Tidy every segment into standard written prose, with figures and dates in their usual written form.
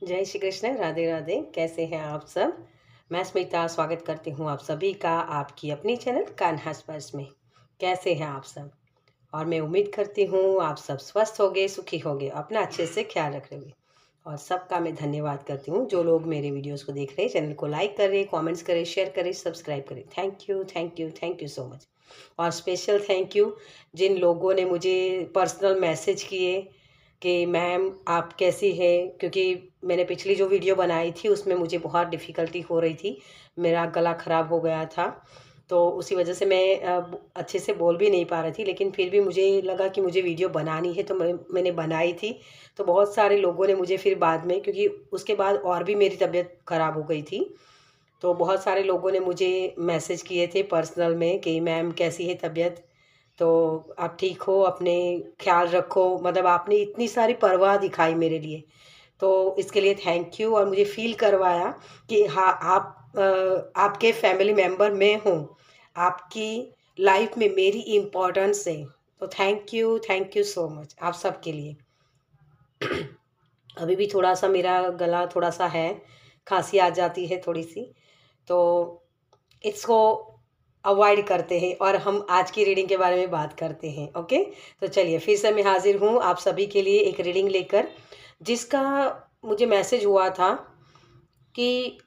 जय श्री कृष्ण, राधे राधे। कैसे हैं आप सब? मैं स्मिता स्वागत करती हूँ आप सभी का आपकी अपनी चैनल कान्हा स्पर्श में। कैसे हैं आप सब? और मैं उम्मीद करती हूँ आप सब स्वस्थ होंगे, सुखी होंगे, अपना अच्छे से ख्याल रख रहे होंगे। और सबका मैं धन्यवाद करती हूँ जो लोग मेरे वीडियोस को देख रहे हैं, चैनल को लाइक करें, कमेंट्स करें, शेयर करें, सब्सक्राइब करें। Thank you, thank you, thank you so much. और स्पेशल थैंक यू जिन लोगों ने मुझे पर्सनल मैसेज किए कि मैम आप कैसी हैं, क्योंकि मैंने पिछली जो वीडियो बनाई थी उसमें मुझे बहुत डिफ़िकल्टी हो रही थी। मेरा गला ख़राब हो गया था, तो उसी वजह से मैं अच्छे से बोल भी नहीं पा रही थी, लेकिन फिर भी मुझे लगा कि मुझे वीडियो बनानी है, तो मैंने बनाई थी। तो बहुत सारे लोगों ने मुझे फिर बाद में, क्योंकि उसके बाद और भी मेरी तबीयत ख़राब हो गई थी, तो बहुत सारे लोगों ने मुझे मैसेज किए थे पर्सनल में कि मैम कैसी है तबीयत? तो आप ठीक हो, अपने ख़्याल रखो, मतलब आपने इतनी सारी परवाह दिखाई मेरे लिए, तो इसके लिए थैंक यू। और मुझे फ़ील करवाया कि हाँ, आपके फैमिली मेंबर मैं हूँ, आपकी लाइफ में मेरी इम्पोर्टेंस है। तो थैंक यू सो मच आप सबके लिए। अभी भी थोड़ा-सा मेरा गला थोड़ा-सा है, खाँसी आ जाती है थोड़ी-सी, तो इसको अवॉइड करते हैं और हम आज की रीडिंग के बारे में बात करते हैं। ओके, तो चलिए फिर से मैं हाजिर हूँ आप सभी के लिए एक रीडिंग लेकर, जिसका मुझे मैसेज हुआ था कि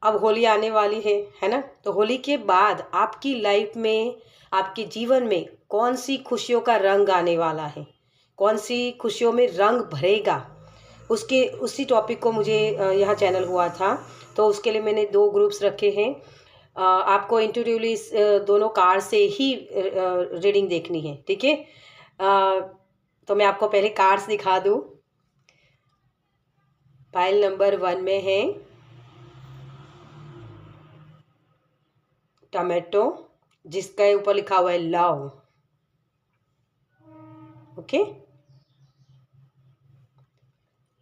अब होली आने वाली है ना? तो होली के बाद आपकी लाइफ में, आपके जीवन में कौन सी खुशियों का रंग आने वाला है, कौन सी खुशियों में रंग भरेगा, उसके उसी टॉपिक को मुझे यहाँ चैनल हुआ था। तो उसके लिए मैंने दो ग्रुप्स रखे हैं। आपको इंट्यूटिवली दोनों कार्ड से ही रीडिंग देखनी है, ठीक है? तो मैं आपको पहले कार्ड्स दिखा दूँ। पाइल नंबर 1 में है टोमेटो, जिसके ऊपर लिखा हुआ है लव। ओके,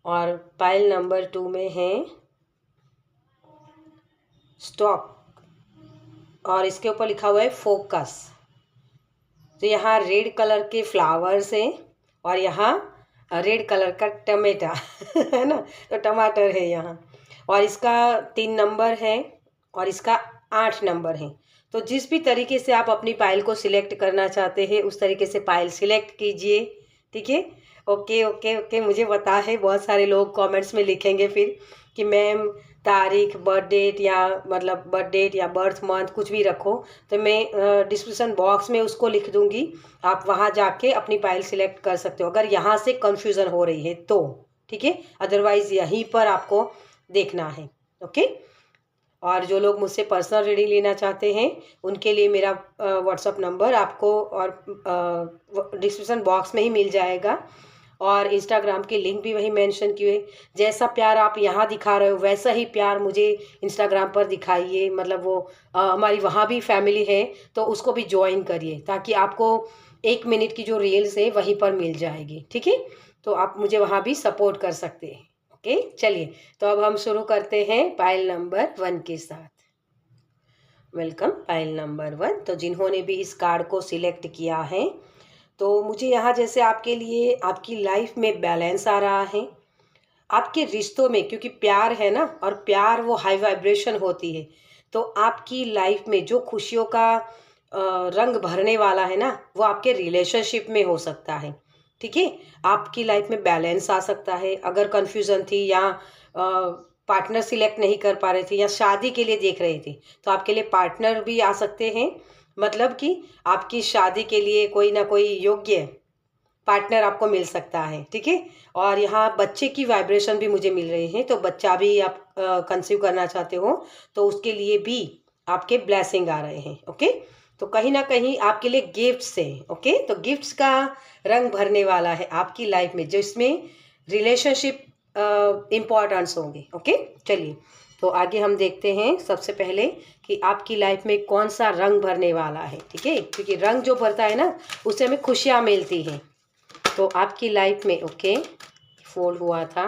और पाइल नंबर 2 में है स्टॉक, और इसके ऊपर लिखा हुआ है फोकस। तो यहाँ रेड कलर के फ्लावर्स हैं और यहाँ रेड कलर का टमेटा है ना, तो टमाटर है यहाँ। और इसका 3 नंबर है और इसका 8 नंबर है। तो जिस भी तरीके से आप अपनी पाइल को सिलेक्ट करना चाहते हैं उस तरीके से पाइल सिलेक्ट कीजिए, ठीक है? ओके ओके ओके, मुझे पता है बहुत सारे लोग कमेंट्स में लिखेंगे फिर कि मैम तारीख, बर्थ डेट, या मतलब बर्थ डेट या बर्थ मंथ कुछ भी रखो, तो मैं डिस्क्रिप्शन बॉक्स में उसको लिख दूंगी। आप वहाँ जाके अपनी फाइल सिलेक्ट कर सकते हो अगर यहाँ से कंफ्यूजन हो रही है तो, ठीक है? अदरवाइज यहीं पर आपको देखना है। ओके, और जो लोग मुझसे पर्सनल रीडिंग लेना चाहते हैं उनके लिए मेरा व्हाट्सअप नंबर आपको और डिस्क्रिप्शन बॉक्स में ही मिल जाएगा, और इंस्टाग्राम के लिंक भी वही मेंशन किए। जैसा प्यार आप यहाँ दिखा रहे हो वैसा ही प्यार मुझे इंस्टाग्राम पर दिखाइए, मतलब वो हमारी वहाँ भी फैमिली है, तो उसको भी ज्वाइन करिए ताकि आपको 1 मिनट की जो रील्स है वहीं पर मिल जाएगी, ठीक है? तो आप मुझे वहाँ भी सपोर्ट कर सकते हैं। ओके, चलिए तो अब हम शुरू करते हैं पाइल नंबर 1 के साथ। Welcome pile number 1। तो जिन्होंने भी इस कार्ड को सिलेक्ट किया है, तो मुझे यहाँ जैसे आपके लिए आपकी लाइफ में बैलेंस आ रहा है, आपके रिश्तों में, क्योंकि प्यार है ना, और प्यार वो हाई वाइब्रेशन होती है, तो आपकी लाइफ में जो खुशियों का रंग भरने वाला है ना, वो आपके रिलेशनशिप में हो सकता है, ठीक है? आपकी लाइफ में बैलेंस आ सकता है। अगर कन्फ्यूज़न थी या पार्टनर सिलेक्ट नहीं कर पा रहे थे या शादी के लिए देख रहे थे, तो आपके लिए पार्टनर भी आ सकते हैं, मतलब कि आपकी शादी के लिए कोई ना कोई योग्य पार्टनर आपको मिल सकता है, ठीक है? और यहाँ बच्चे की वाइब्रेशन भी मुझे मिल रही है, तो बच्चा भी आप कंसीव करना चाहते हो तो उसके लिए भी आपके ब्लेसिंग आ रहे हैं। ओके, तो कहीं ना कहीं आपके लिए गिफ्ट्स है। ओके, तो गिफ्ट्स का रंग भरने वाला है आपकी लाइफ में, जिसमें रिलेशनशिप इम्पोर्टेंस होंगे। ओके, चलिए तो आगे हम देखते हैं सबसे पहले कि आपकी लाइफ में कौन सा रंग भरने वाला है, ठीक है? क्योंकि रंग जो भरता है ना, उससे हमें खुशियाँ मिलती हैं। तो आपकी लाइफ में, ओके, फोल्ड हुआ था,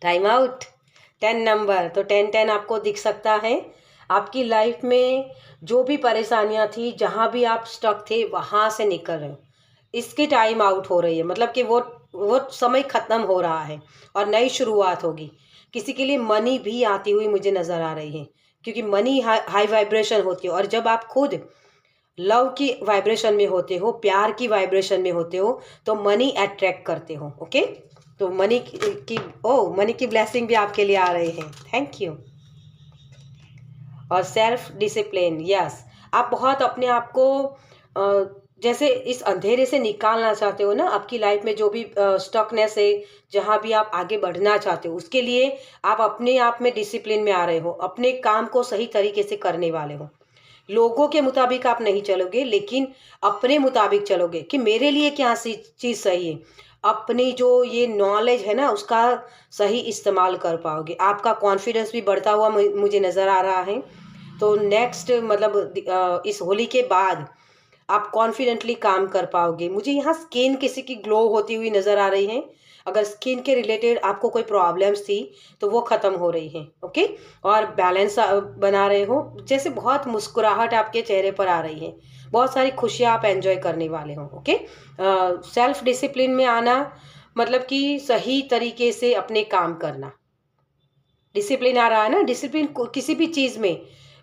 टाइम आउट, 10 नंबर, तो 10 आपको दिख सकता है। आपकी लाइफ में जो भी परेशानियां थी, जहां भी आप स्टक थे वहां से निकल रहे हो, इसकी टाइम आउट हो रही है, मतलब कि वो वो समय ख़त्म हो रहा है और नई शुरुआत होगी। किसी के लिए मनी भी आती हुई मुझे नज़र आ रही है, क्योंकि मनी हाई वाइब्रेशन होती है, और जब आप खुद लव की वाइब्रेशन में होते हो, प्यार की वाइब्रेशन में होते हो, तो मनी अट्रैक्ट करते हो। ओके, तो मनी की ब्लेसिंग भी आपके लिए आ रही है। Thank you. और सेल्फ डिसिप्लिन, यस, आप बहुत अपने आप को जैसे इस अंधेरे से निकालना चाहते हो ना, आपकी लाइफ में जो भी स्टकनेस है, जहाँ भी आप आगे बढ़ना चाहते हो, उसके लिए आप अपने आप में डिसिप्लिन में आ रहे हो, अपने काम को सही तरीके से करने वाले हो। लोगों के मुताबिक आप नहीं चलोगे, लेकिन अपने मुताबिक चलोगे कि मेरे लिए क्या चीज़ सही है। अपनी जो ये नॉलेज है ना, उसका सही इस्तेमाल कर पाओगे। आपका कॉन्फिडेंस भी बढ़ता हुआ मुझे नज़र आ रहा है। तो नेक्स्ट मतलब इस होली के बाद आप कॉन्फिडेंटली काम कर पाओगे। मुझे यहाँ स्किन किसी की ग्लो होती हुई नज़र आ रही है। अगर स्किन के रिलेटेड आपको कोई प्रॉब्लम्स थी तो वो ख़त्म हो रही हैं। ओके, और बैलेंस बना रहे हो, जैसे बहुत मुस्कुराहट आपके चेहरे पर आ रही है, बहुत सारी खुशियाँ आप एंजॉय करने वाले हो। ओके, सेल्फ डिसिप्लिन में आना मतलब कि सही तरीके से अपने काम करना। डिसिप्लिन आ रहा है ना, डिसिप्लिन किसी भी चीज़ में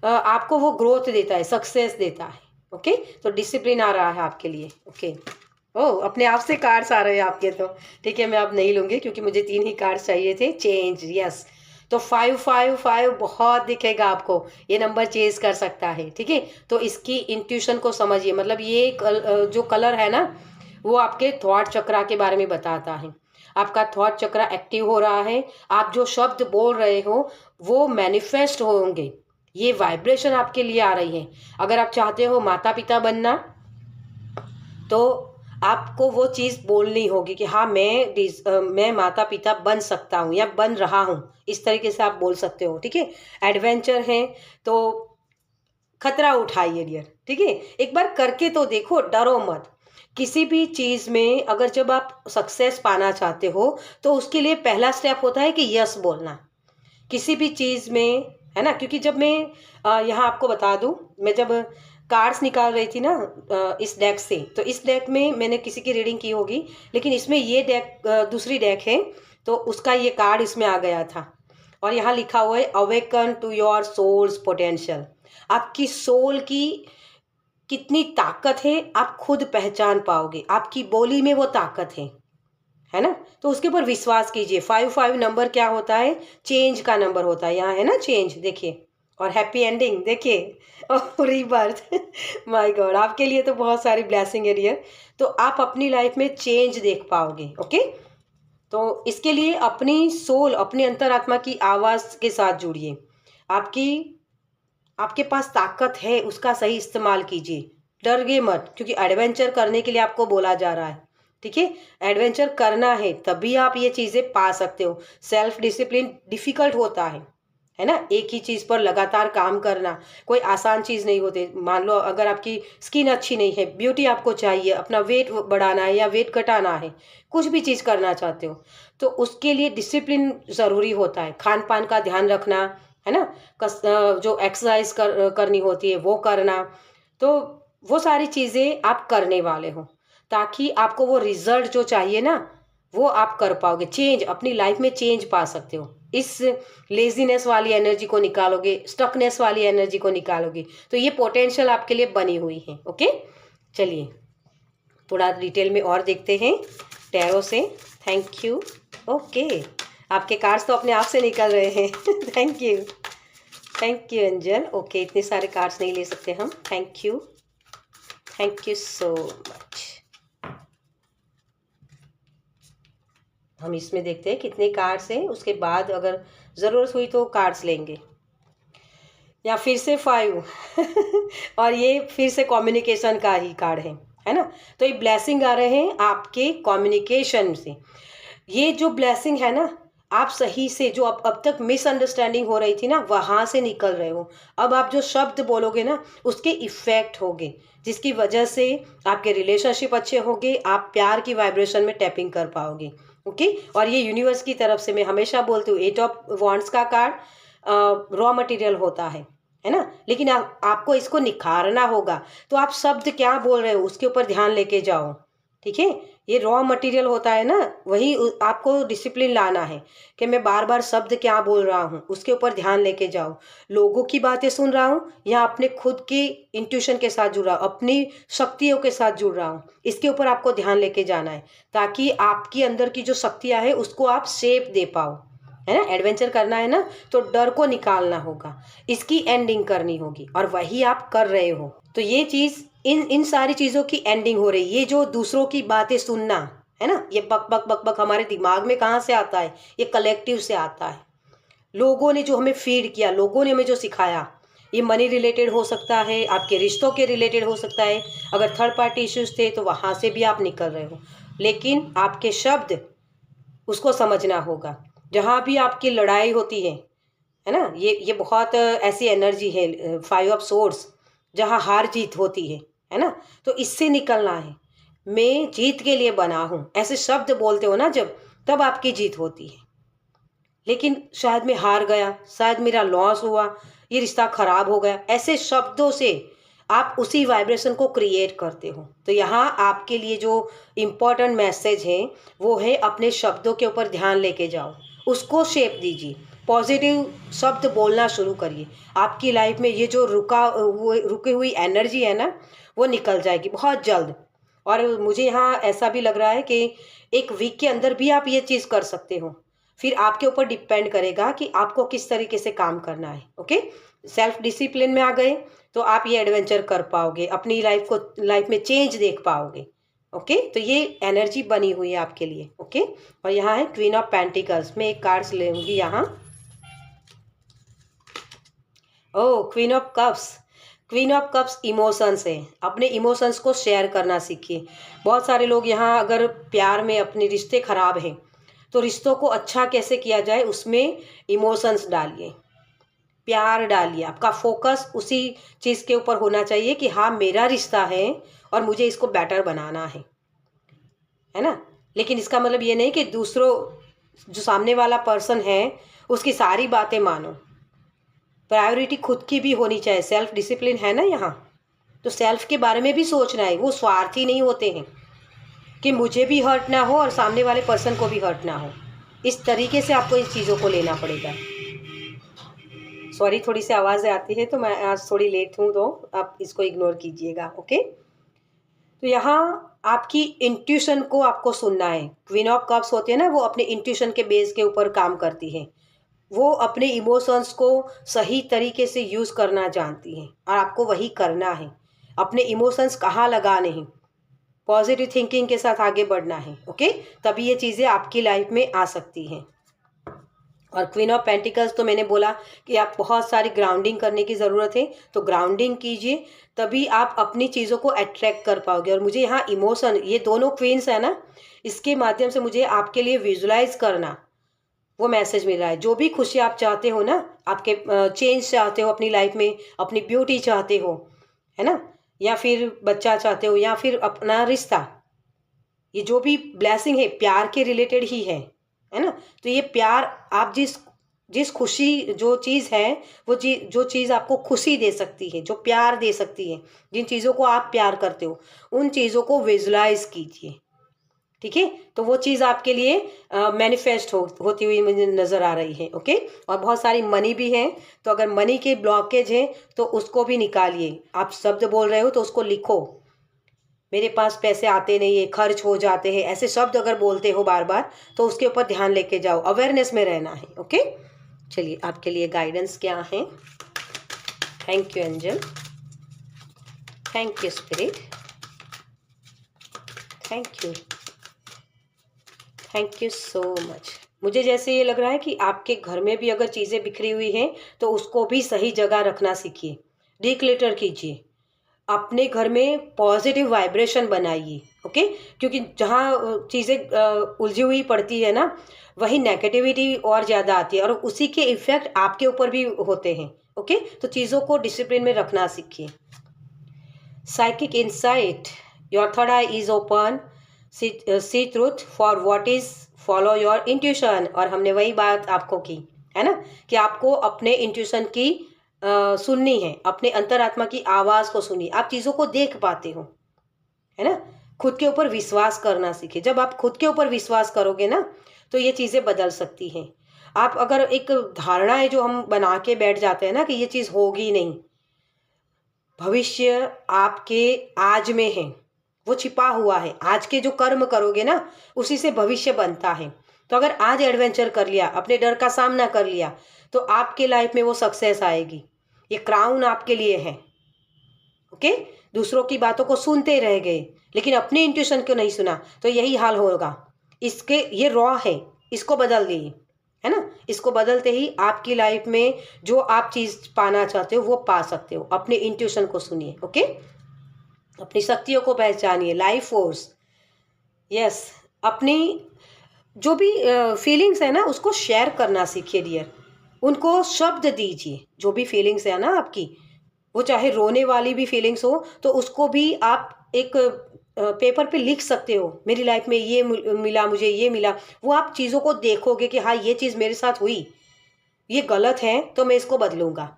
आपको वो ग्रोथ देता है, सक्सेस देता है। ओके, तो डिसिप्लिन आ रहा है आपके लिए। ओके, ओह, अपने आप से कार्ड्स आ रहे हैं आपके, तो ठीक है, मैं अब नहीं लूँगी क्योंकि मुझे 3 ही कार्ड्स चाहिए थे। चेंज, यस, तो 555 बहुत दिखेगा आपको, ये नंबर चेंज कर सकता है। ठीक है, तो इसकी इंट्यूशन को समझिए, मतलब ये जो कलर है ना, वो आपके थॉट चक्रा के बारे में बताता है। आपका थॉट चक्रा एक्टिव हो रहा है, आप जो शब्द बोल रहे हो वो मैनिफेस्ट होंगे, ये वाइब्रेशन आपके लिए आ रही है। अगर आप चाहते हो माता पिता बनना, तो आपको वो चीज़ बोलनी होगी कि हाँ, मैं माता पिता बन सकता हूँ या बन रहा हूँ, इस तरीके से आप बोल सकते हो। ठीक है, एडवेंचर है तो खतरा उठाइए डियर। ठीक है, एक बार करके तो देखो, डरो मत। किसी भी चीज़ में अगर जब आप सक्सेस पाना चाहते हो, तो उसके लिए पहला स्टेप होता है कि यस बोलना किसी भी चीज़ में, है ना। क्योंकि जब मैं यहाँ आपको बता दूँ, मैं जब कार्ड्स निकाल रही थी ना इस डेक से, तो इस डेक में मैंने किसी की रीडिंग की होगी, लेकिन इसमें ये डेक दूसरी डेक है, तो उसका ये कार्ड इसमें आ गया था, और यहाँ लिखा हुआ है awaken to your soul's potential. आपकी सोल की कितनी ताकत है आप खुद पहचान पाओगे, आपकी बोली में वो ताकत है ना। तो उसके ऊपर विश्वास कीजिए। 55 नंबर क्या होता है, चेंज का नंबर होता है, यहाँ है ना चेंज, देखिए, और हैप्पी एंडिंग देखिए, और रीबर्थ। माय गॉड, आपके लिए तो बहुत सारी ब्लेसिंग है डियर। तो आप अपनी लाइफ में चेंज देख पाओगे। ओके, तो इसके लिए अपनी सोल, अपनी अंतरात्मा की आवाज़ के साथ जुड़िए। आपकी आपके पास ताकत है, उसका सही इस्तेमाल कीजिए। डरिए मत, क्योंकि एडवेंचर करने के लिए आपको बोला जा रहा है। ठीक है, एडवेंचर करना है तभी आप ये चीज़ें पा सकते हो। सेल्फ डिसिप्लिन डिफ़िकल्ट होता है ना। एक ही चीज़ पर लगातार काम करना कोई आसान चीज़ नहीं होती। मान लो अगर आपकी स्किन अच्छी नहीं है, ब्यूटी आपको चाहिए, अपना वेट बढ़ाना है या वेट घटाना है, कुछ भी चीज़ करना चाहते हो, तो उसके लिए डिसिप्लिन ज़रूरी होता है। खान पान का ध्यान रखना, है ना, जो एक्सरसाइज करनी होती है वो करना, तो वो सारी चीज़ें आप करने वाले हो, ताकि आपको वो रिजल्ट जो चाहिए ना, वो आप कर पाओगे। चेंज, अपनी लाइफ में चेंज पा सकते हो। इस लेजीनेस वाली एनर्जी को निकालोगे, स्टकनेस वाली एनर्जी को निकालोगे, तो ये पोटेंशियल आपके लिए बनी हुई है। ओके, चलिए थोड़ा डिटेल में और देखते हैं टैरो से। Thank you. ओके, आपके कार्ड्स तो अपने आप से निकल रहे हैं। Thank you, thank you angel. Okay, इतने सारे कार्ड्स नहीं ले सकते हम। Thank you so much. हम इसमें देखते हैं कितने कार्ड्स हैं, उसके बाद अगर ज़रूरत हुई तो कार्ड्स लेंगे। या फिर से 5। और ये फिर से कम्युनिकेशन का ही कार्ड है ना। तो ये ब्लेसिंग आ रहे हैं आपके कम्युनिकेशन से। ये जो ब्लेसिंग है ना, आप सही से जो अब तक मिसअंडरस्टैंडिंग हो रही थी ना, वहाँ से निकल रहे हो। अब आप जो शब्द बोलोगे ना, उसके इफ़ेक्ट होंगे, जिसकी वजह से आपके रिलेशनशिप अच्छे होंगे, आप प्यार की वाइब्रेशन में टैपिंग कर पाओगे। ओके, और ये यूनिवर्स की तरफ से, मैं हमेशा बोलती हूँ, 8 ऑफ वॉन्ड्स का कार्ड रॉ मटेरियल होता है ना, लेकिन आपको इसको निखारना होगा। तो आप शब्द क्या बोल रहे हो उसके ऊपर ध्यान लेके जाओ। ठीक है, ये रॉ मटेरियल होता है ना, वही आपको डिसिप्लिन लाना है कि मैं बार बार शब्द क्या बोल रहा हूँ उसके ऊपर ध्यान लेके जाओ। लोगों की बातें सुन रहा हूँ या अपने खुद की इंट्यूशन के साथ जुड़ रहा हूँ, अपनी शक्तियों के साथ जुड़ रहा हूँ, इसके ऊपर आपको ध्यान लेके जाना है ताकि आपकी अंदर की जो शक्तियाँ हैं उसको आप शेप दे पाओ, है ना। एडवेंचर करना है ना तो डर को निकालना होगा, इसकी एंडिंग करनी होगी और वही आप कर रहे हो। तो ये चीज़ इन सारी चीज़ों की एंडिंग हो रही है। ये जो दूसरों की बातें सुनना है ना, ये बक बक बक बक हमारे दिमाग में कहाँ से आता है, ये कलेक्टिव से आता है। लोगों ने जो हमें फीड किया, लोगों ने हमें जो सिखाया, ये मनी रिलेटेड हो सकता है, आपके रिश्तों के रिलेटेड हो सकता है, अगर थर्ड पार्टी इश्यूज थे तो वहाँ से भी आप निकल रहे हो, लेकिन आपके शब्द उसको समझना होगा। जहाँ भी आपकी लड़ाई होती है ना, ये बहुत ऐसी एनर्जी है 5 ऑफ सोर्स, जहाँ हार जीत होती है ना, तो इससे निकलना है। मैं जीत के लिए बना हूँ, ऐसे शब्द बोलते हो ना जब, तब आपकी जीत होती है। लेकिन शायद मैं हार गया, शायद मेरा लॉस हुआ, ये रिश्ता खराब हो गया, ऐसे शब्दों से आप उसी वाइब्रेशन को क्रिएट करते हो। तो यहाँ आपके लिए जो इम्पोर्टेंट मैसेज है वो है अपने शब्दों के ऊपर ध्यान लेके जाओ, उसको शेप दीजिए, पॉजिटिव शब्द बोलना शुरू करिए। आपकी लाइफ में ये जो रुकी हुई एनर्जी है ना, वो निकल जाएगी बहुत जल्द। और मुझे यहाँ ऐसा भी लग रहा है कि एक वीक के अंदर भी आप ये चीज़ कर सकते हो। फिर आपके ऊपर डिपेंड करेगा कि आपको किस तरीके से काम करना है। ओके, सेल्फ डिसिप्लिन में आ गए तो आप ये एडवेंचर कर पाओगे, अपनी लाइफ में चेंज देख पाओगे। ओके, तो ये एनर्जी बनी हुई है आपके लिए। ओके, और यहाँ है क्वीन ऑफ पेंटिकल्स। मैं एक कार्ड्स लूँगी यहाँ। Oh, queen of cups. Queen of cups emotions है, अपने इमोशंस को शेयर करना सीखिए। बहुत सारे लोग यहाँ अगर प्यार में अपने रिश्ते खराब हैं तो रिश्तों को अच्छा कैसे किया जाए उसमें इमोशंस डालिए, प्यार डालिए। आपका फोकस उसी चीज़ के ऊपर होना चाहिए कि हाँ मेरा रिश्ता है और मुझे इसको बेटर बनाना है ना। लेकिन इसका मतलब ये नहीं कि दूसरों जो सामने वाला पर्सन है उसकी सारी बातें मानो। प्रायोरिटी खुद की भी होनी चाहिए, सेल्फ डिसिप्लिन है ना यहाँ, तो सेल्फ के बारे में भी सोचना है। वो स्वार्थी नहीं होते हैं कि मुझे भी हर्ट ना हो और सामने वाले पर्सन को भी हर्ट ना हो। इस तरीके से आपको इस चीज़ों को लेना पड़ेगा। सॉरी, थोड़ी सी आवाज़ें आती है तो मैं आज थोड़ी लेट हूँ, तो आप इसको इग्नोर कीजिएगा। ओके, तो यहाँ आपकी इंट्यूशन को आपको सुनना है। क्वीन ऑफ कप्स होती है ना, वो अपने इंट्यूशन के बेस के ऊपर काम करती है। वो अपने इमोशंस को सही तरीके से यूज़ करना जानती हैं और आपको वही करना है। अपने इमोशंस कहाँ लगाने हैं, पॉजिटिव थिंकिंग के साथ आगे बढ़ना है। ओके, तभी ये चीज़ें आपकी लाइफ में आ सकती हैं। और क्वीन ऑफ पेंटिकल्स तो मैंने बोला कि आप बहुत सारी ग्राउंडिंग करने की ज़रूरत है, तो ग्राउंडिंग कीजिए, तभी आप अपनी चीज़ों को अट्रैक्ट कर पाओगे। और मुझे यहाँ इमोशन, ये दोनों क्वींस है ना, इसके माध्यम से मुझे आपके लिए विजुलाइज करना वो मैसेज मिल रहा है। जो भी खुशी आप चाहते हो ना, आपके चेंज चाहते हो अपनी लाइफ में, अपनी ब्यूटी चाहते हो, है ना, या फिर बच्चा चाहते हो, या फिर अपना रिश्ता, ये जो भी ब्लेसिंग है प्यार के रिलेटेड ही है ना। तो ये प्यार आप जिस खुशी, जो चीज़ है वो जो चीज़ आपको खुशी दे सकती है, जो प्यार दे सकती है, जिन चीज़ों को आप प्यार करते हो, उन चीज़ों को विजुलाइज कीजिए। ठीक है, तो वो चीज़ आपके लिए मैनिफेस्ट होती हुई मुझे नज़र आ रही है। ओके, और बहुत सारी मनी भी है, तो अगर मनी के ब्लॉकेज है तो उसको भी निकालिए। आप शब्द बोल रहे हो तो उसको लिखो, मेरे पास पैसे आते नहीं है, खर्च हो जाते हैं, ऐसे शब्द अगर बोलते हो बार बार तो उसके ऊपर ध्यान लेके जाओ, अवेयरनेस में रहना है। ओके, चलिए आपके लिए गाइडेंस क्या है। Thank you angel, thank you spirit, thank you so much. मुझे जैसे ये लग रहा है कि आपके घर में भी अगर चीज़ें बिखरी हुई हैं तो उसको भी सही जगह रखना सीखिए, डिक्लटर कीजिए, अपने घर में पॉजिटिव वाइब्रेशन बनाइए। ओके, क्योंकि जहाँ चीज़ें उलझी हुई पड़ती है ना, वही नेगेटिविटी और ज़्यादा आती है और उसी के इफ़ेक्ट आपके ऊपर भी होते हैं। ओके, तो चीज़ों को डिसिप्लिन में रखना सीखिए। Psychic insight, your third eye is open, see truth for what is, follow your intuition. और हमने वही बात आपको की है ना, कि आपको अपने इंट्यूशन की सुननी है, अपने अंतरात्मा की आवाज़ को सुनिए। आप चीज़ों को देख पाते हो, है ना, खुद के ऊपर विश्वास करना सीखें। जब आप खुद के ऊपर विश्वास करोगे ना तो ये चीज़ें बदल सकती हैं। आप अगर एक धारणा है जो हम बना के बैठ जाते हैं ना कि ये चीज़ होगी नहीं, भविष्य आपके आज में है, वो छिपा हुआ है। आज के जो कर्म करोगे ना उसी से भविष्य बनता है। तो अगर आज एडवेंचर कर लिया, अपने डर का सामना कर लिया, तो आपके लाइफ में वो सक्सेस आएगी। ये क्राउन आपके लिए है। ओके, दूसरों की बातों को सुनते रह गए लेकिन अपने इंट्यूशन को नहीं सुना तो यही हाल होगा। इसके ये रॉ है, इसको बदल दिए, है ना। इसको बदलते ही आपकी लाइफ में जो आप चीज़ पाना चाहते हो वो पा सकते हो। अपने इंट्यूशन को सुनिए। ओके, अपनी शक्तियों को पहचानिए। लाइफ फोर्स, यस, अपनी जो भी फीलिंग्स है ना उसको शेयर करना सीखिए डियर। उनको शब्द दीजिए। जो भी फीलिंग्स है ना आपकी, वो चाहे रोने वाली भी फीलिंग्स हो तो उसको भी आप एक पेपर पे लिख सकते हो। मेरी लाइफ में ये मिला, मुझे ये मिला। वो आप चीज़ों को देखोगे कि हाँ ये चीज़ मेरे साथ हुई, ये गलत है तो मैं इसको बदलूंगा,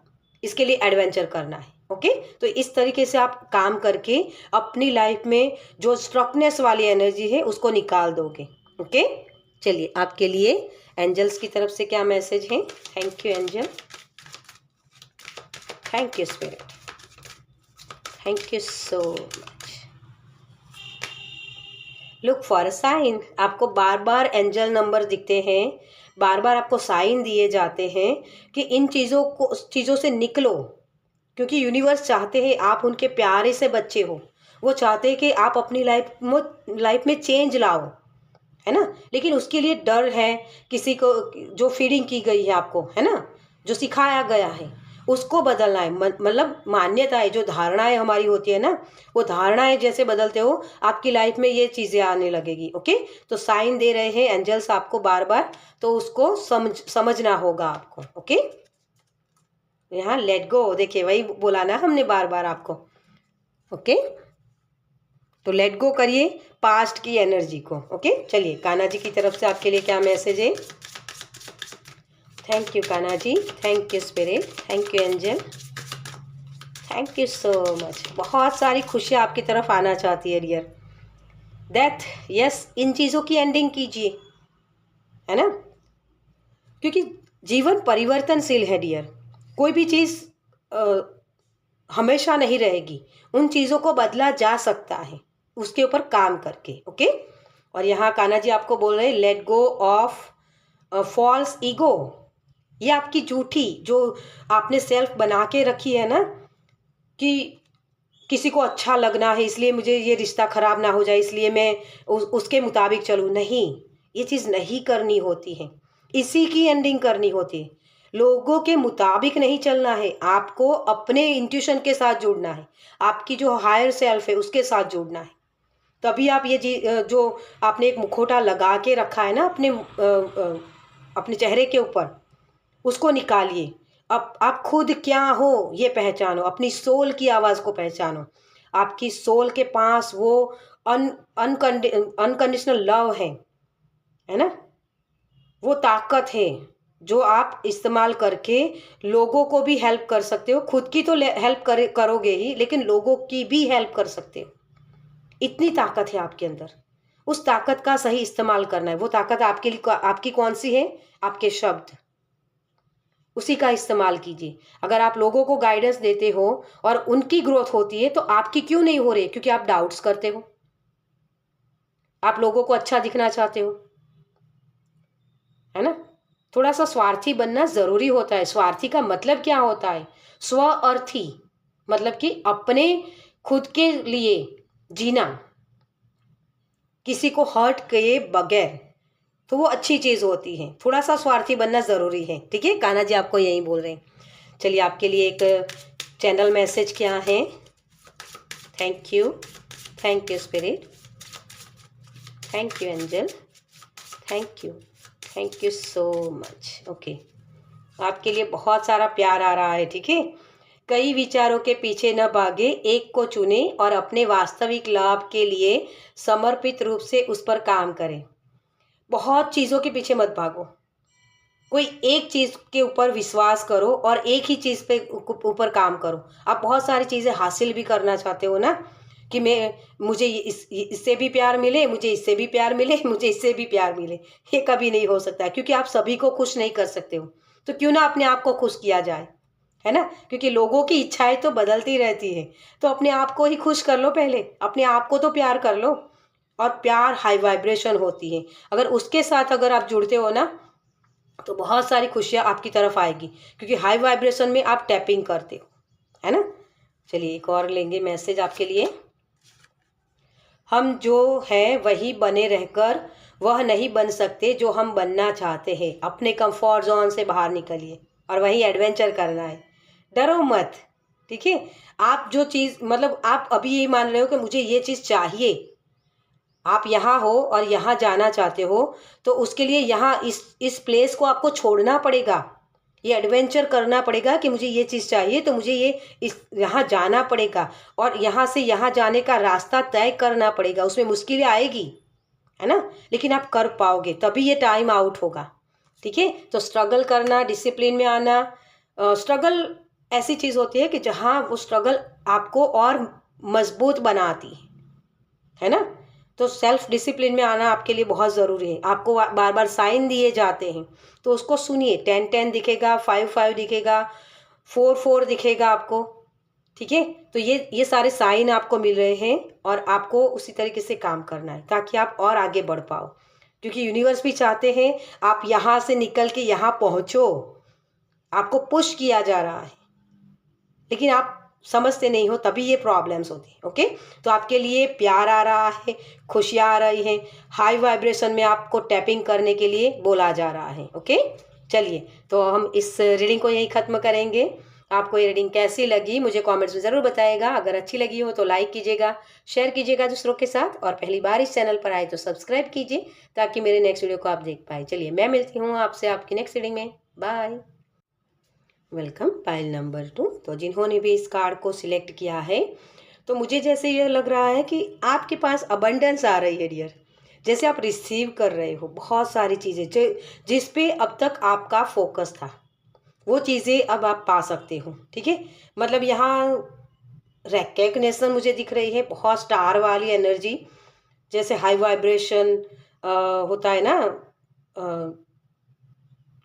इसके लिए एडवेंचर करना है। ओके, तो इस तरीके से आप काम करके अपनी लाइफ में जो स्ट्रकनेस वाली एनर्जी है उसको निकाल दोगे। ओके, चलिए आपके लिए एंजल्स की तरफ से क्या मैसेज है। Thank you angel, thank you spirit, thank you so much. Look for a sign. आपको बार बार एंजल नंबर दिखते हैं, बार बार आपको साइन दिए जाते हैं कि इन चीज़ों से निकलो। क्योंकि यूनिवर्स चाहते हैं आप उनके प्यारे से बच्चे हो। वो चाहते हैं कि आप अपनी लाइफ में चेंज लाओ, है ना। लेकिन उसके लिए डर है, किसी को जो फीडिंग की गई है आपको, है ना, जो सिखाया गया है उसको बदलना है। मतलब मान्यताएं, जो धारणाएं हमारी होती है ना, वो धारणाएं जैसे बदलते हो आपकी लाइफ में ये चीज़ें आने लगेगी। ओके, तो साइन दे रहे हैं एंजल्स आपको बार बार, तो उसको समझना होगा आपको। ओके, यहाँ लेट गो, देखिए वही बोला ना हमने बार बार आपको। ओके, तो लेट गो करिए पास्ट की एनर्जी को। ओके, चलिए कान्हा जी की तरफ से आपके लिए क्या मैसेज है। Thank you Kanha ji, thank you spirit, thank you angel, thank you so much. बहुत सारी खुशियाँ आपकी तरफ आना चाहती है डियर। डेथ, यस, इन चीज़ों की एंडिंग कीजिए, है ना। क्योंकि जीवन परिवर्तनशील है डियर। कोई भी चीज़ हमेशा नहीं रहेगी। उन चीज़ों को बदला जा सकता है उसके ऊपर काम करके। ओके, और यहाँ कान्हा जी आपको बोल रहे हैं let go of false ego. ये आपकी झूठी जो आपने सेल्फ बना के रखी है ना, कि किसी को अच्छा लगना है इसलिए मुझे ये रिश्ता खराब ना हो जाए, इसलिए मैं उसके मुताबिक चलूँ। नहीं, ये चीज़ नहीं करनी होती है। इसी की एंडिंग करनी होती है। लोगों के मुताबिक नहीं चलना है, आपको अपने इंट्यूशन के साथ जुड़ना है, आपकी जो हायर सेल्फ है उसके साथ जुड़ना है। तभी आप ये जो आपने एक मुखौटा लगा के रखा है ना अपने चेहरे के ऊपर, उसको निकालिए। अब आप खुद क्या हो ये पहचानो, अपनी सोल की आवाज़ को पहचानो। आपकी सोल के पास वो अनकंडीशनल लव है ना, वो ताकत है जो आप इस्तेमाल करके लोगों को भी हेल्प कर सकते हो। खुद की तो हेल्प करोगे ही, लेकिन लोगों की भी हेल्प कर सकते हो। इतनी ताकत है आपके अंदर। उस ताकत का सही इस्तेमाल करना है। वो ताकत आपकी कौन सी है? आपके शब्द, उसी का इस्तेमाल कीजिए। अगर आप लोगों को गाइडेंस देते हो और उनकी ग्रोथ होती है तो आपकी क्यों नहीं हो रही? क्योंकि आप डाउट्स करते हो, आप लोगों को अच्छा दिखना चाहते हो, है ना। थोड़ा सा स्वार्थी बनना जरूरी होता है। स्वार्थी का मतलब क्या होता है? स्व अर्थी, मतलब कि अपने खुद के लिए जीना, किसी को हर्ट किए बगैर, तो वो अच्छी चीज़ होती है। थोड़ा सा स्वार्थी बनना ज़रूरी है। ठीक है, कान्हा जी आपको यही बोल रहे हैं। चलिए आपके लिए एक चैनल मैसेज क्या है। Thank you spirit, thank you angel, thank you so much. Okay, आपके लिए बहुत सारा प्यार आ रहा है। ठीक है, कई विचारों के पीछे न भागे, एक को चुने और अपने वास्तविक लाभ के लिए समर्पित रूप से उस पर काम करें। बहुत चीज़ों के पीछे मत भागो, कोई एक चीज़ के ऊपर विश्वास करो और एक ही चीज़ पे ऊपर काम करो। आप बहुत सारी चीज़ें हासिल भी करना चाहते हो ना, कि मुझे इससे भी प्यार मिले, मुझे इससे भी प्यार मिले, मुझे इससे भी प्यार मिले। ये कभी नहीं हो सकता, क्योंकि आप सभी को खुश नहीं कर सकते हो। तो क्यों ना अपने आप को खुश किया जाए, है ना? क्योंकि लोगों की इच्छाएं तो बदलती रहती है। तो अपने आप को ही खुश कर लो, पहले अपने आप को तो प्यार कर लो। और प्यार हाई वाइब्रेशन होती है, अगर उसके साथ अगर आप जुड़ते हो ना, तो बहुत सारी खुशियाँ आपकी तरफ आएगी, क्योंकि हाई वाइब्रेशन में आप टैपिंग करते हो, है ना? चलिए एक और लेंगे मैसेज आपके लिए। हम जो हैं वही बने रहकर वह नहीं बन सकते जो हम बनना चाहते हैं। अपने कंफर्ट जोन से बाहर निकलिए और वही एडवेंचर करना है। डरो मत, ठीक है? आप जो चीज़, मतलब आप अभी ये मान रहे हो कि मुझे ये चीज़ चाहिए, आप यहाँ हो और यहाँ जाना चाहते हो, तो उसके लिए यहाँ इस प्लेस को आपको छोड़ना पड़ेगा। ये एडवेंचर करना पड़ेगा कि मुझे ये चीज़ चाहिए, तो मुझे यहाँ जाना पड़ेगा और यहाँ से यहाँ जाने का रास्ता तय करना पड़ेगा। उसमें मुश्किलें आएगी, है ना? लेकिन आप कर पाओगे, तभी ये टाइम आउट होगा, ठीक है? तो स्ट्रगल करना, डिसिप्लिन में आना। स्ट्रगल ऐसी चीज़ होती है कि जहाँ वो स्ट्रगल आपको और मजबूत बनाती है ना? तो सेल्फ डिसिप्लिन में आना आपके लिए बहुत ज़रूरी है। आपको बार बार साइन दिए जाते हैं, तो उसको सुनिए। 10-10 दिखेगा, 5-5 दिखेगा, 4-4 दिखेगा आपको, ठीक है? तो ये सारे साइन आपको मिल रहे हैं और आपको उसी तरीके से काम करना है ताकि आप और आगे बढ़ पाओ, क्योंकि यूनिवर्स भी चाहते हैं आप यहाँ से निकल के यहाँ पहुँचो। आपको पुश किया जा रहा है, लेकिन आप समझते नहीं हो, तभी ये प्रॉब्लम्स होती हैं। ओके, तो आपके लिए प्यार आ रहा है, खुशियाँ आ रही हैं, हाई वाइब्रेशन में आपको टैपिंग करने के लिए बोला जा रहा है। ओके, चलिए तो हम इस रीडिंग को यहीं ख़त्म करेंगे। आपको ये रीडिंग कैसी लगी मुझे कमेंट्स में ज़रूर बताइएगा। अगर अच्छी लगी हो तो लाइक कीजिएगा, शेयर कीजिएगा दूसरों के साथ, और पहली बार इस चैनल पर आए तो सब्सक्राइब कीजिए ताकि मेरे नेक्स्ट वीडियो को आप देख पाए। चलिए मैं मिलती हूँ आपसे आपकी नेक्स्ट रीडिंग में। बाय। Welcome pile number 2। तो जिन्होंने भी इस कार्ड को सिलेक्ट किया है, तो मुझे जैसे ये लग रहा है कि आपके पास अबंडेंस आ रही है डियर। जैसे आप रिसीव कर रहे हो बहुत सारी चीज़ें जिस पे अब तक आपका फोकस था, वो चीज़ें अब आप पा सकते हो, ठीक है? मतलब यहाँ रिकग्निशन मुझे दिख रही है, बहुत स्टार वाली एनर्जी, जैसे हाई वाइब्रेशन होता है ना,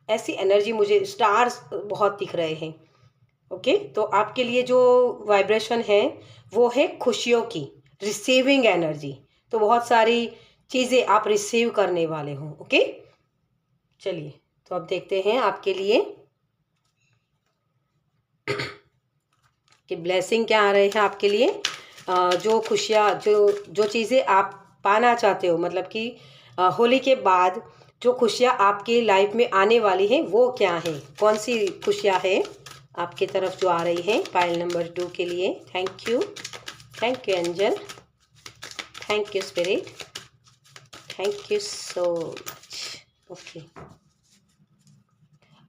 ऐसी एनर्जी मुझे स्टार्स बहुत दिख रहे हैं। ओके, तो आपके लिए जो वाइब्रेशन है वो है खुशियों की, रिसीविंग एनर्जी। तो बहुत सारी चीज़ें आप रिसीव करने वाले हो। ओके, चलिए तो अब देखते हैं आपके लिए कि ब्लेसिंग क्या आ रहे हैं आपके लिए। जो खुशियाँ, जो चीज़ें आप पाना चाहते हो, मतलब कि होली के बाद जो खुशियाँ आपकी लाइफ में आने वाली हैं वो क्या है, कौन सी खुशियाँ हैं आपकी तरफ जो आ रही हैं पाइल नंबर 2 के लिए। Thank you angel, thank you spirit, thank you so much. Okay,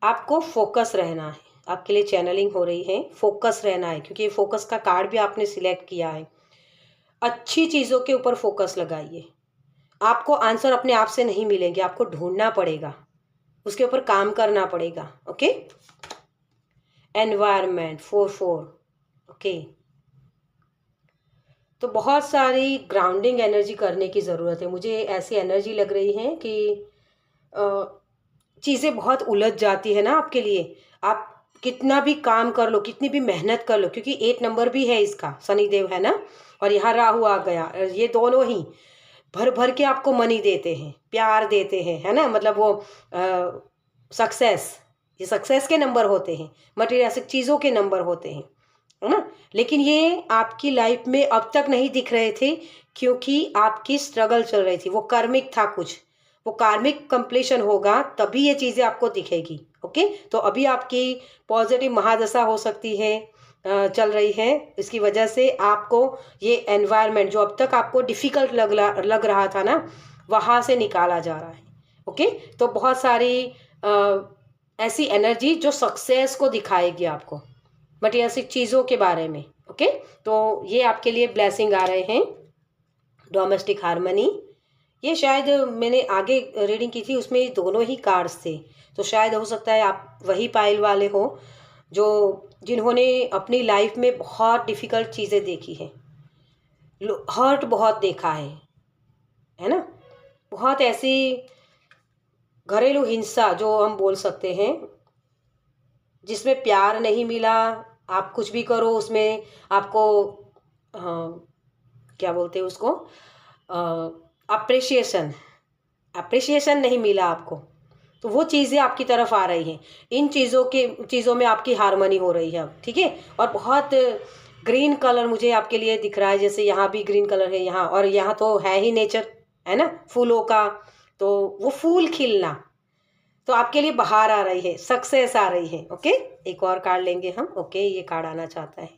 आपको फोकस रहना है, आपके लिए चैनलिंग हो रही है, फोकस रहना है, क्योंकि ये फोकस का कार्ड भी आपने सिलेक्ट किया है। अच्छी चीज़ों के ऊपर फोकस लगाइए। आपको आंसर अपने आप से नहीं मिलेंगे, आपको ढूंढना पड़ेगा, उसके ऊपर काम करना पड़ेगा। Okay, environment 4-4। ओके, तो बहुत सारी ग्राउंडिंग एनर्जी करने की ज़रूरत है। मुझे ऐसी एनर्जी लग रही है कि चीज़ें बहुत उलझ जाती है ना आपके लिए। आप कितना भी काम कर लो, कितनी भी मेहनत कर लो, क्योंकि 8 नंबर भी है इसका, शनिदेव है ना, और यहाँ राहु आ गया, ये दोनों ही भर भर के आपको मनी देते हैं, प्यार देते हैं, है ना? मतलब वो सक्सेस, ये सक्सेस के नंबर होते हैं, मटेरियलिस्टिक चीज़ों के नंबर होते हैं, है ना? लेकिन ये आपकी लाइफ में अब तक नहीं दिख रहे थे, क्योंकि आपकी स्ट्रगल चल रही थी, वो कर्मिक था कुछ, वो कार्मिक कंप्लीशन होगा तभी ये चीज़ें आपको दिखेगी। ओके, तो अभी आपकी पॉजिटिव महादशा हो सकती है, चल रही है, इसकी वजह से आपको ये एनवायरनमेंट जो अब तक आपको डिफ़िकल्ट लग रहा था ना, वहाँ से निकाला जा रहा है। ओके, तो बहुत सारी ऐसी एनर्जी जो सक्सेस को दिखाएगी आपको, मटेरियलिस्टिक चीज़ों के बारे में। ओके, तो ये आपके लिए ब्लेसिंग आ रहे हैं। डोमेस्टिक हार्मनी, ये शायद मैंने आगे रीडिंग की थी, उसमें दोनों ही कार्ड्स थे, तो शायद हो सकता है आप वही पाइल वाले हो जिन्होंने अपनी लाइफ में बहुत डिफ़िकल्ट चीज़ें देखी हैं, हर्ट बहुत देखा है ना। बहुत ऐसी घरेलू हिंसा जो हम बोल सकते हैं, जिसमें प्यार नहीं मिला, आप कुछ भी करो उसमें आपको क्या बोलते हैं उसको, अप्रिशिएशन अप्रिशिएशन नहीं मिला आपको, तो वो चीज़ें आपकी तरफ आ रही हैं। इन चीज़ों में आपकी हार्मनी हो रही है अब, ठीक है। और बहुत ग्रीन कलर मुझे आपके लिए दिख रहा है, जैसे यहाँ भी ग्रीन कलर है यहाँ, और यहाँ तो है ही नेचर, है ना, फूलों का। तो वो फूल खिलना, तो आपके लिए बाहर आ रही है, सक्सेस आ रही है। ओके, एक और कार्ड लेंगे हम। ओके, ये कार्ड आना चाहता है,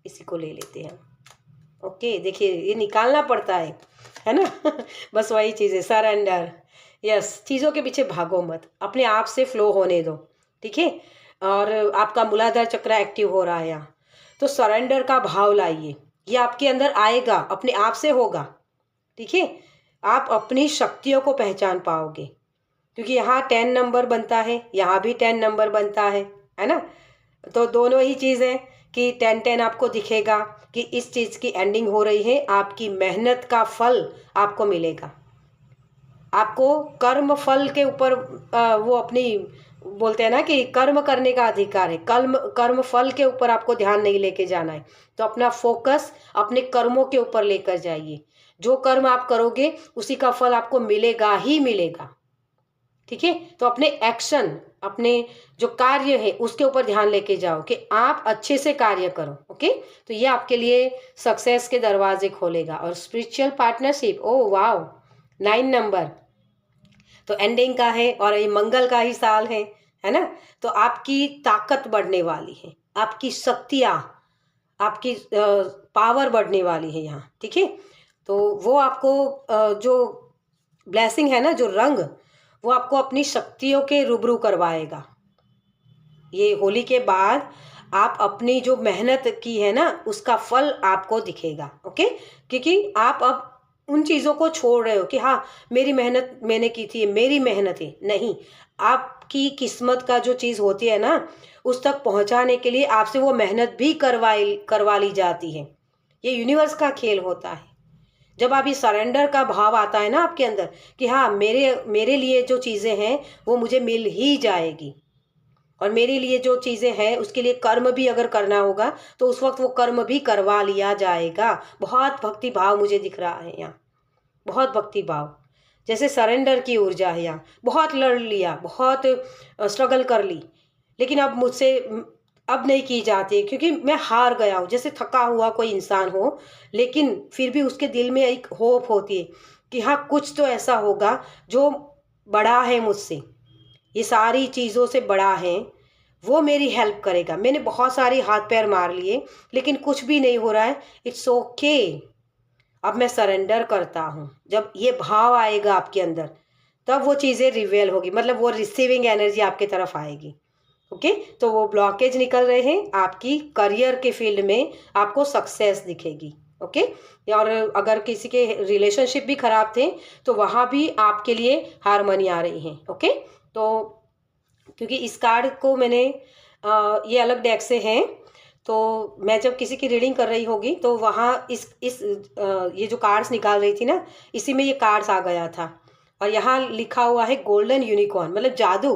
इसी को ले लेते हैं। ओके, देखिए ये निकालना पड़ता है ना बस वही चीज़ है, सरेंडर। यस, चीज़ों के पीछे भागो मत, अपने आप से फ्लो होने दो, ठीक है। और आपका मूलाधार चक्र एक्टिव हो रहा है यहाँ, तो सरेंडर का भाव लाइए, ये आपके अंदर आएगा, अपने आप से होगा, ठीक है। आप अपनी शक्तियों को पहचान पाओगे, क्योंकि यहाँ 10 नंबर बनता है, यहाँ भी 10 नंबर बनता है ना। तो दोनों ही चीज़ है कि 10-10 आपको दिखेगा कि इस चीज़ की एंडिंग हो रही है, आपकी मेहनत का फल आपको मिलेगा। आपको कर्म फल के ऊपर वो अपनी बोलते हैं ना कि कर्म करने का अधिकार है, कर्म फल के ऊपर आपको ध्यान नहीं लेके जाना है। तो अपना फोकस अपने कर्मों के ऊपर लेकर जाइए, जो कर्म आप करोगे उसी का फल आपको मिलेगा ही मिलेगा, ठीक है। तो अपने एक्शन, अपने जो कार्य है उसके ऊपर ध्यान लेके जाओ कि आप अच्छे से कार्य करो। ओके, तो ये आपके लिए सक्सेस के दरवाजे खोलेगा। और spiritual partnership, oh wow, 9 number तो एंडिंग का है, और ये मंगल का ही साल है ना। तो आपकी ताकत बढ़ने वाली है, आपकी शक्तियाँ, आपकी पावर बढ़ने वाली है यहाँ, ठीक है। तो वो आपको जो ब्लेसिंग है ना, जो रंग, वो आपको अपनी शक्तियों के रूबरू करवाएगा। ये होली के बाद आप अपनी जो मेहनत की है ना, उसका फल आपको दिखेगा। ओके, क्योंकि आप अब उन चीज़ों को छोड़ रहे हो कि हाँ मेरी मेहनत मैंने की थी, मेरी मेहनत है, नहीं। आपकी किस्मत का जो चीज़ होती है ना, उस तक पहुंचाने के लिए आपसे वो मेहनत भी करवा ली जाती है। ये यूनिवर्स का खेल होता है। जब आप ये सरेंडर का भाव आता है ना आपके अंदर कि हाँ मेरे मेरे लिए जो चीज़ें हैं वो मुझे मिल ही जाएगी, और मेरे लिए जो चीज़ें हैं उसके लिए कर्म भी अगर करना होगा तो उस वक्त वो कर्म भी करवा लिया जाएगा। बहुत भक्ति भाव मुझे दिख रहा है यहाँ, बहुत भक्ति भाव, जैसे सरेंडर की ऊर्जा है यहाँ। बहुत लड़ लिया, बहुत स्ट्रगल कर ली, लेकिन अब मुझसे अब नहीं की जाती, क्योंकि मैं हार गया हूँ। जैसे थका हुआ कोई इंसान हो, लेकिन फिर भी उसके दिल में एक होप होती है कि हाँ कुछ तो ऐसा होगा जो बड़ा है मुझसे, ये सारी चीज़ों से बड़ा है, वो मेरी हेल्प करेगा। मैंने बहुत सारे हाथ पैर मार लिए लेकिन कुछ भी नहीं हो रहा है, इट्स ओके, अब मैं सरेंडर करता हूँ। जब ये भाव आएगा आपके अंदर, तब वो चीज़ें रिवेल होगी, मतलब वो रिसीविंग एनर्जी आपके तरफ आएगी। ओके, तो वो ब्लॉकेज निकल रहे हैं, आपकी करियर के फील्ड में आपको सक्सेस दिखेगी। ओके, और अगर किसी के रिलेशनशिप भी खराब थे तो वहाँ भी आपके लिए हारमोनी आ रही है। ओके, तो क्योंकि इस कार्ड को मैंने ये अलग डेक से हैं, तो मैं जब किसी की रीडिंग कर रही होगी तो वहाँ ये जो कार्ड्स निकाल रही थी ना, इसी में ये कार्ड्स आ गया था। और यहाँ लिखा हुआ है गोल्डन यूनिकॉर्न, मतलब जादू,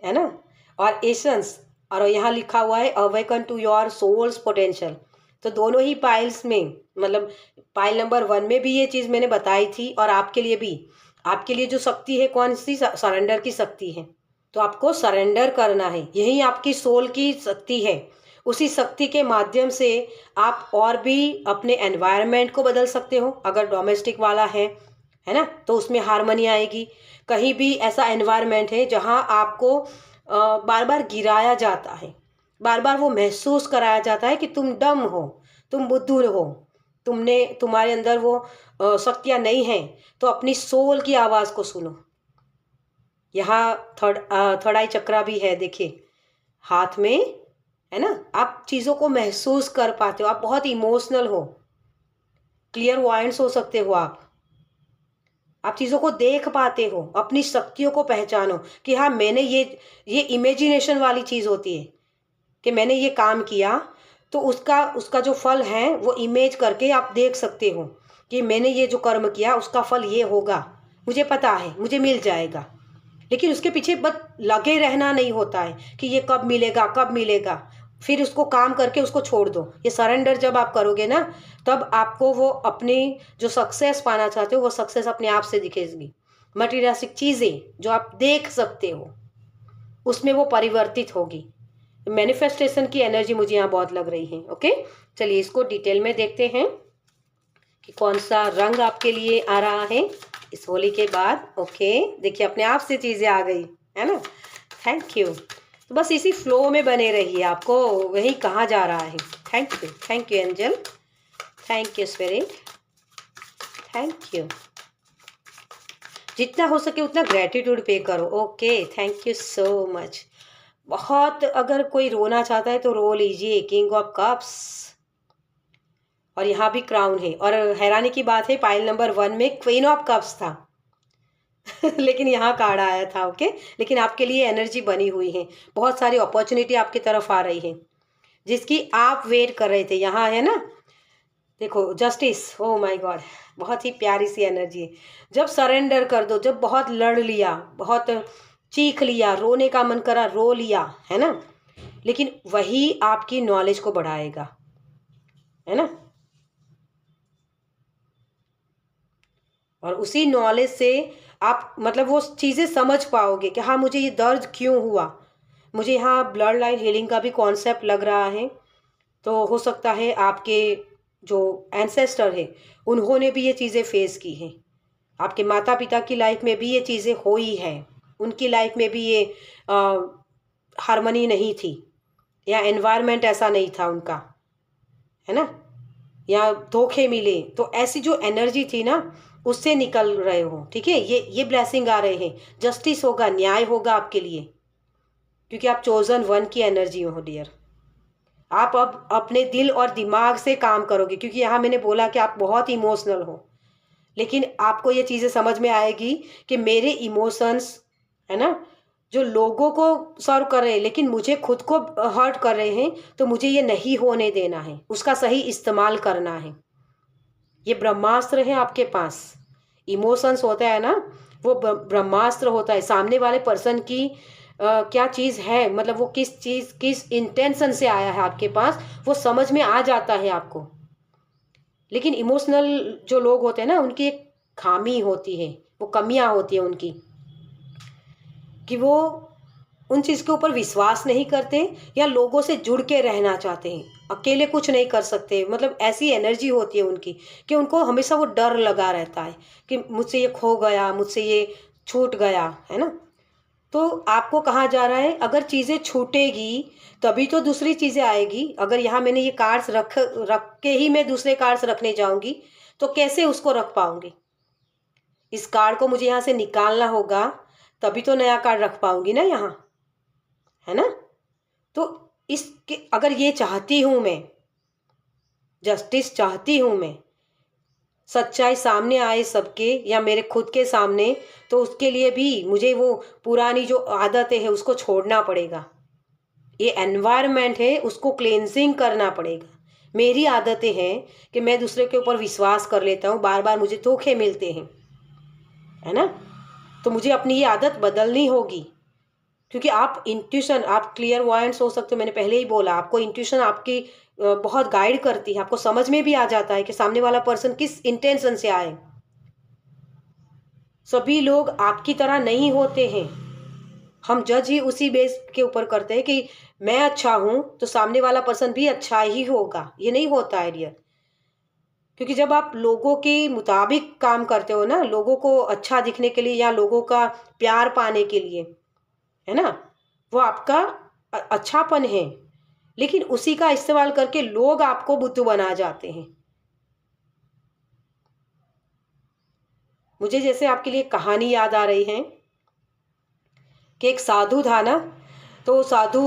है ना, और एसेंस, और यहाँ लिखा हुआ है awaken to your soul's potential. तो दोनों ही पाइल्स में, मतलब पाइल नंबर 1 में भी ये चीज़ मैंने बताई थी, और आपके लिए भी, आपके लिए जो शक्ति है कौन सी, सरेंडर की शक्ति है। तो आपको सरेंडर करना है, यही आपकी सोल की शक्ति है। उसी शक्ति के माध्यम से आप और भी अपने एनवायरनमेंट को बदल सकते हो। अगर डोमेस्टिक वाला है ना, तो उसमें हारमोनी आएगी। कहीं भी ऐसा एनवायरनमेंट है जहाँ आपको बार बार गिराया जाता है, बार बार वो महसूस कराया जाता है कि तुम डम हो, तुम बुद्धू हो, तुम्हारे अंदर वो शक्तियाँ नहीं हैं, तो अपनी सोल की आवाज़ को सुनो। यहाँ थर्ड आई चक्रा भी है, देखिए हाथ में, है ना। आप चीज़ों को महसूस कर पाते हो, आप बहुत इमोशनल हो, क्लियर वॉयंट्स हो सकते हो आप चीज़ों को देख पाते हो, अपनी शक्तियों को पहचानो कि हाँ मैंने ये इमेजिनेशन वाली चीज़ होती है कि मैंने ये काम किया, तो उसका उसका जो फल है वो इमेज करके आप देख सकते हो कि मैंने ये जो कर्म किया उसका फल ये होगा, मुझे पता है, मुझे मिल जाएगा। लेकिन उसके पीछे बस लगे रहना नहीं होता है कि ये कब मिलेगा कब मिलेगा, फिर उसको काम करके उसको छोड़ दो। ये सरेंडर जब आप करोगे ना, तब आपको वो अपनी जो सक्सेस पाना चाहते हो वो सक्सेस अपने आप से दिखेगी। मटीरियलिस्टिक चीज़ें जो आप देख सकते हो उसमें वो परिवर्तित होगी। मैनिफेस्टेशन की एनर्जी मुझे यहाँ बहुत लग रही है। ओके, चलिए इसको डिटेल में देखते हैं कि कौन सा रंग आपके लिए आ रहा है इस होली के बाद। ओके, देखिए अपने आप से चीज़ें आ गई है ना। Thank you. तो बस इसी फ्लो में बने रहिए, आपको वही कहा जा रहा है। Thank you angel, thank you spirit, thank you. जितना हो सके उतना ग्रेटिट्यूड पे करो। Okay, thank you so much. बहुत अगर कोई रोना चाहता है तो रो लीजिए, किंग ऑफ कप्स, और यहाँ भी क्राउन है। और हैरानी की बात है पाइल नंबर 1 में क्वीन ऑफ कप्स था लेकिन यहाँ कार्ड आया था। ओके, लेकिन आपके लिए एनर्जी बनी हुई है, बहुत सारी अपॉर्चुनिटी आपकी तरफ आ रही है जिसकी आप वेट कर रहे थे। यहाँ है ना, देखो जस्टिस, ओ माय गॉड, बहुत ही प्यारी सी एनर्जी है। जब सरेंडर कर दो, जब बहुत लड़ लिया, बहुत चीख लिया, रोने का मन करा रो लिया, है ना, लेकिन वही आपकी नॉलेज को बढ़ाएगा, है ना। और उसी नॉलेज से आप मतलब वो चीज़ें समझ पाओगे कि हाँ मुझे ये दर्द क्यों हुआ। मुझे यहाँ ब्लड लाइन हीलिंग का भी कॉन्सेप्ट लग रहा है। तो हो सकता है आपके जो एंसेस्टर है उन्होंने भी ये चीज़ें फेस की हैं। आपके माता पिता की लाइफ में भी ये चीज़ें हुई हैं, उनकी लाइफ में भी ये हारमोनी नहीं थी, या एनवायरनमेंट ऐसा नहीं था उनका, है ना, या धोखे मिले। तो ऐसी जो एनर्जी थी ना उससे निकल रहे हो। ठीक है, ये ब्लेसिंग आ रहे हैं, जस्टिस होगा, न्याय होगा आपके लिए, क्योंकि आप चोजन वन की एनर्जी हो डियर। आप अब अपने दिल और दिमाग से काम करोगे, क्योंकि यहाँ मैंने बोला कि आप बहुत इमोशनल हो, लेकिन आपको ये चीज़ें समझ में आएगी कि मेरे इमोशंस, है ना, जो लोगों को सर्व कर रहे हैं लेकिन मुझे खुद को हर्ट कर रहे हैं, तो मुझे ये नहीं होने देना है, उसका सही इस्तेमाल करना है। ये ब्रह्मास्त्र है आपके पास। इमोशंस होता है ना, वो ब्रह्मास्त्र होता है। सामने वाले पर्सन की क्या चीज़ है, मतलब वो किस चीज़ किस इंटेंशन से आया है आपके पास, वो समझ में आ जाता है आपको। लेकिन इमोशनल जो लोग होते हैं ना, उनकी एक खामी होती है, वो कमियां होती है उनकी, कि वो उन चीज़ के ऊपर विश्वास नहीं करते या लोगों से जुड़ के रहना चाहते हैं, अकेले कुछ नहीं कर सकते। मतलब ऐसी एनर्जी होती है उनकी कि उनको हमेशा वो डर लगा रहता है कि मुझसे ये खो गया, मुझसे ये छूट गया, है ना। तो आपको कहा जा रहा है अगर चीज़ें छूटेगी तभी तो दूसरी चीज़ें आएगी। अगर यहाँ मैंने ये कार्ड्स रख के ही मैं दूसरे कार्ड्स रखने जाऊंगी तो कैसे उसको रख पाऊंगी। इस कार्ड को मुझे यहाँ से निकालना होगा, तभी तो नया कार्ड रख पाऊंगी ना यहाँ, है ना। तो इसके अगर ये चाहती हूँ मैं, जस्टिस चाहती हूँ मैं, सच्चाई सामने आए सबके या मेरे खुद के सामने, तो उसके लिए भी मुझे वो पुरानी जो आदतें हैं उसको छोड़ना पड़ेगा। ये एनवायरनमेंट है उसको क्लेंजिंग करना पड़ेगा। मेरी आदतें हैं कि मैं दूसरे के ऊपर विश्वास कर लेता हूँ, बार बार मुझे धोखे मिलते हैं, है ना। तो मुझे अपनी ये आदत बदलनी होगी, क्योंकि आप इंट्यूशन, आप क्लियर वॉयंट्स हो सकते हो। मैंने पहले ही बोला आपको इंट्यूशन आपकी बहुत गाइड करती है, आपको समझ में भी आ जाता है कि सामने वाला पर्सन किस इंटेंशन से आए। सभी लोग आपकी तरह नहीं होते हैं। हम जज ही उसी बेस के ऊपर करते हैं कि मैं अच्छा हूं तो सामने वाला पर्सन भी अच्छा ही होगा। ये नहीं होता है डियर, क्योंकि जब आप लोगों के मुताबिक काम करते हो ना, लोगों को अच्छा दिखने के लिए या लोगों का प्यार पाने के लिए, है ना, वो आपका अच्छापन है, लेकिन उसी का इस्तेमाल करके लोग आपको बुद्धू बना जाते हैं। मुझे जैसे आपके लिए कहानी याद आ रही है कि एक साधु था ना, तो साधु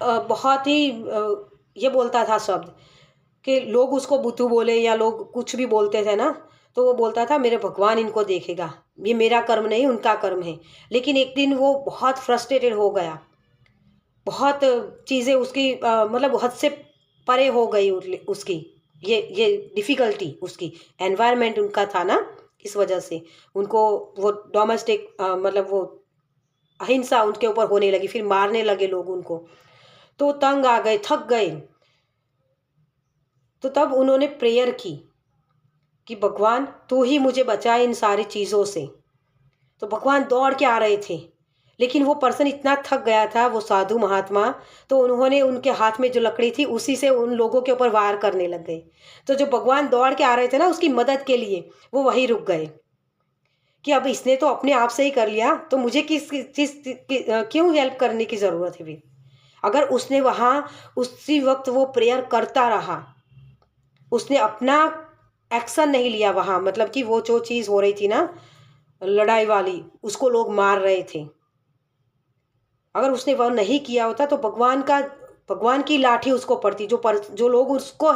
बहुत ही ये बोलता था शब्द कि लोग उसको बुद्धू बोले या लोग कुछ भी बोलते थे ना, तो वो बोलता था मेरे भगवान इनको देखेगा, ये मेरा कर्म नहीं उनका कर्म है। लेकिन एक दिन वो बहुत फ्रस्ट्रेटेड हो गया, बहुत चीज़ें उसकी मतलब हद से परे हो गई उसकी, ये डिफ़िकल्टी उसकी एनवायरनमेंट उनका था ना, इस वजह से उनको वो डोमेस्टिक मतलब वो अहिंसा उनके ऊपर होने लगी, फिर मारने लगे लोग उनको, तो तंग आ गए, थक गए। तो तब उन्होंने प्रेयर की कि भगवान तू ही मुझे बचा इन सारी चीज़ों से। तो भगवान दौड़ के आ रहे थे, लेकिन वो पर्सन इतना थक गया था, वो साधु महात्मा, तो उन्होंने उनके हाथ में जो लकड़ी थी उसी से उन लोगों के ऊपर वार करने लग गए। तो जो भगवान दौड़ के आ रहे थे ना उसकी मदद के लिए, वो वहीं रुक गए कि अब इसने तो अपने आप से ही कर लिया, तो मुझे किस चीज़ क्यों हेल्प करने की ज़रूरत है फिर। अगर उसने वहाँ उसी वक्त वो प्रेयर करता रहा, उसने अपना एक्शन नहीं लिया वहाँ, मतलब कि वो जो चीज़ हो रही थी ना लड़ाई वाली, उसको लोग मार रहे थे, अगर उसने वह नहीं किया होता तो भगवान की लाठी उसको पड़ती, जो लोग उसको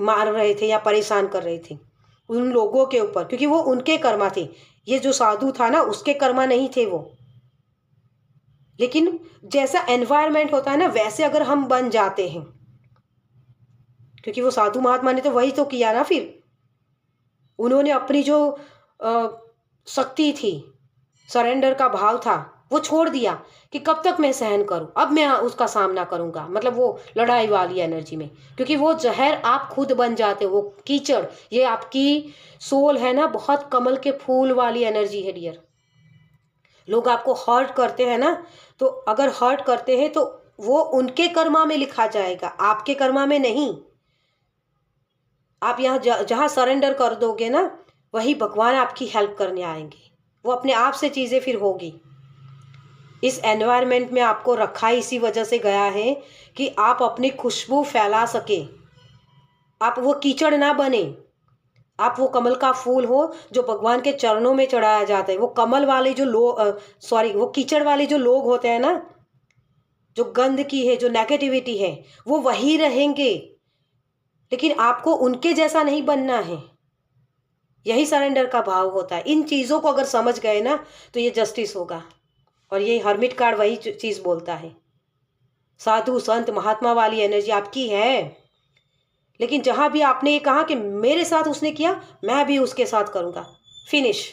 मार रहे थे या परेशान कर रहे थे उन लोगों के ऊपर, क्योंकि वो उनके कर्मा थे। ये जो साधु था ना उसके कर्मा नहीं थे वो। लेकिन जैसा एनवायरनमेंट होता है ना वैसे अगर हम बन जाते हैं, क्योंकि वो साधु महात्मा ने तो वही तो किया ना, फिर उन्होंने अपनी जो शक्ति थी, सरेंडर का भाव था, वो छोड़ दिया कि कब तक मैं सहन करूं, अब मैं उसका सामना करूंगा, मतलब वो लड़ाई वाली एनर्जी में, क्योंकि वो जहर आप खुद बन जाते हो, वो कीचड़, ये आपकी सोल है ना, बहुत कमल के फूल वाली एनर्जी है डियर। लोग आपको हर्ट करते हैं ना, तो अगर हर्ट करते हैं तो वो उनके कर्मा में लिखा जाएगा, आपके कर्मा में नहीं। आप यहाँ जहाँ सरेंडर कर दोगे ना, वही भगवान आपकी हेल्प करने आएंगे, वो अपने आप से चीज़ें फिर होगी। इस एनवायरनमेंट में आपको रखा इसी वजह से गया है कि आप अपनी खुशबू फैला सके, आप वो कीचड़ ना बने, आप वो कमल का फूल हो जो भगवान के चरणों में चढ़ाया जाता है। वो कमल वाले जो लोग वो कीचड़ वाले जो लोग होते हैं ना, जो गंद की है, जो नेगेटिविटी है, वो वही रहेंगे, लेकिन आपको उनके जैसा नहीं बनना है। यही सरेंडर का भाव होता है। इन चीज़ों को अगर समझ गए ना तो ये जस्टिस होगा। और ये हर्मिट कार्ड वही चीज़ बोलता है, साधु संत महात्मा वाली एनर्जी आपकी है। लेकिन जहाँ भी आपने ये कहा कि मेरे साथ उसने किया, मैं भी उसके साथ करूँगा, फिनिश,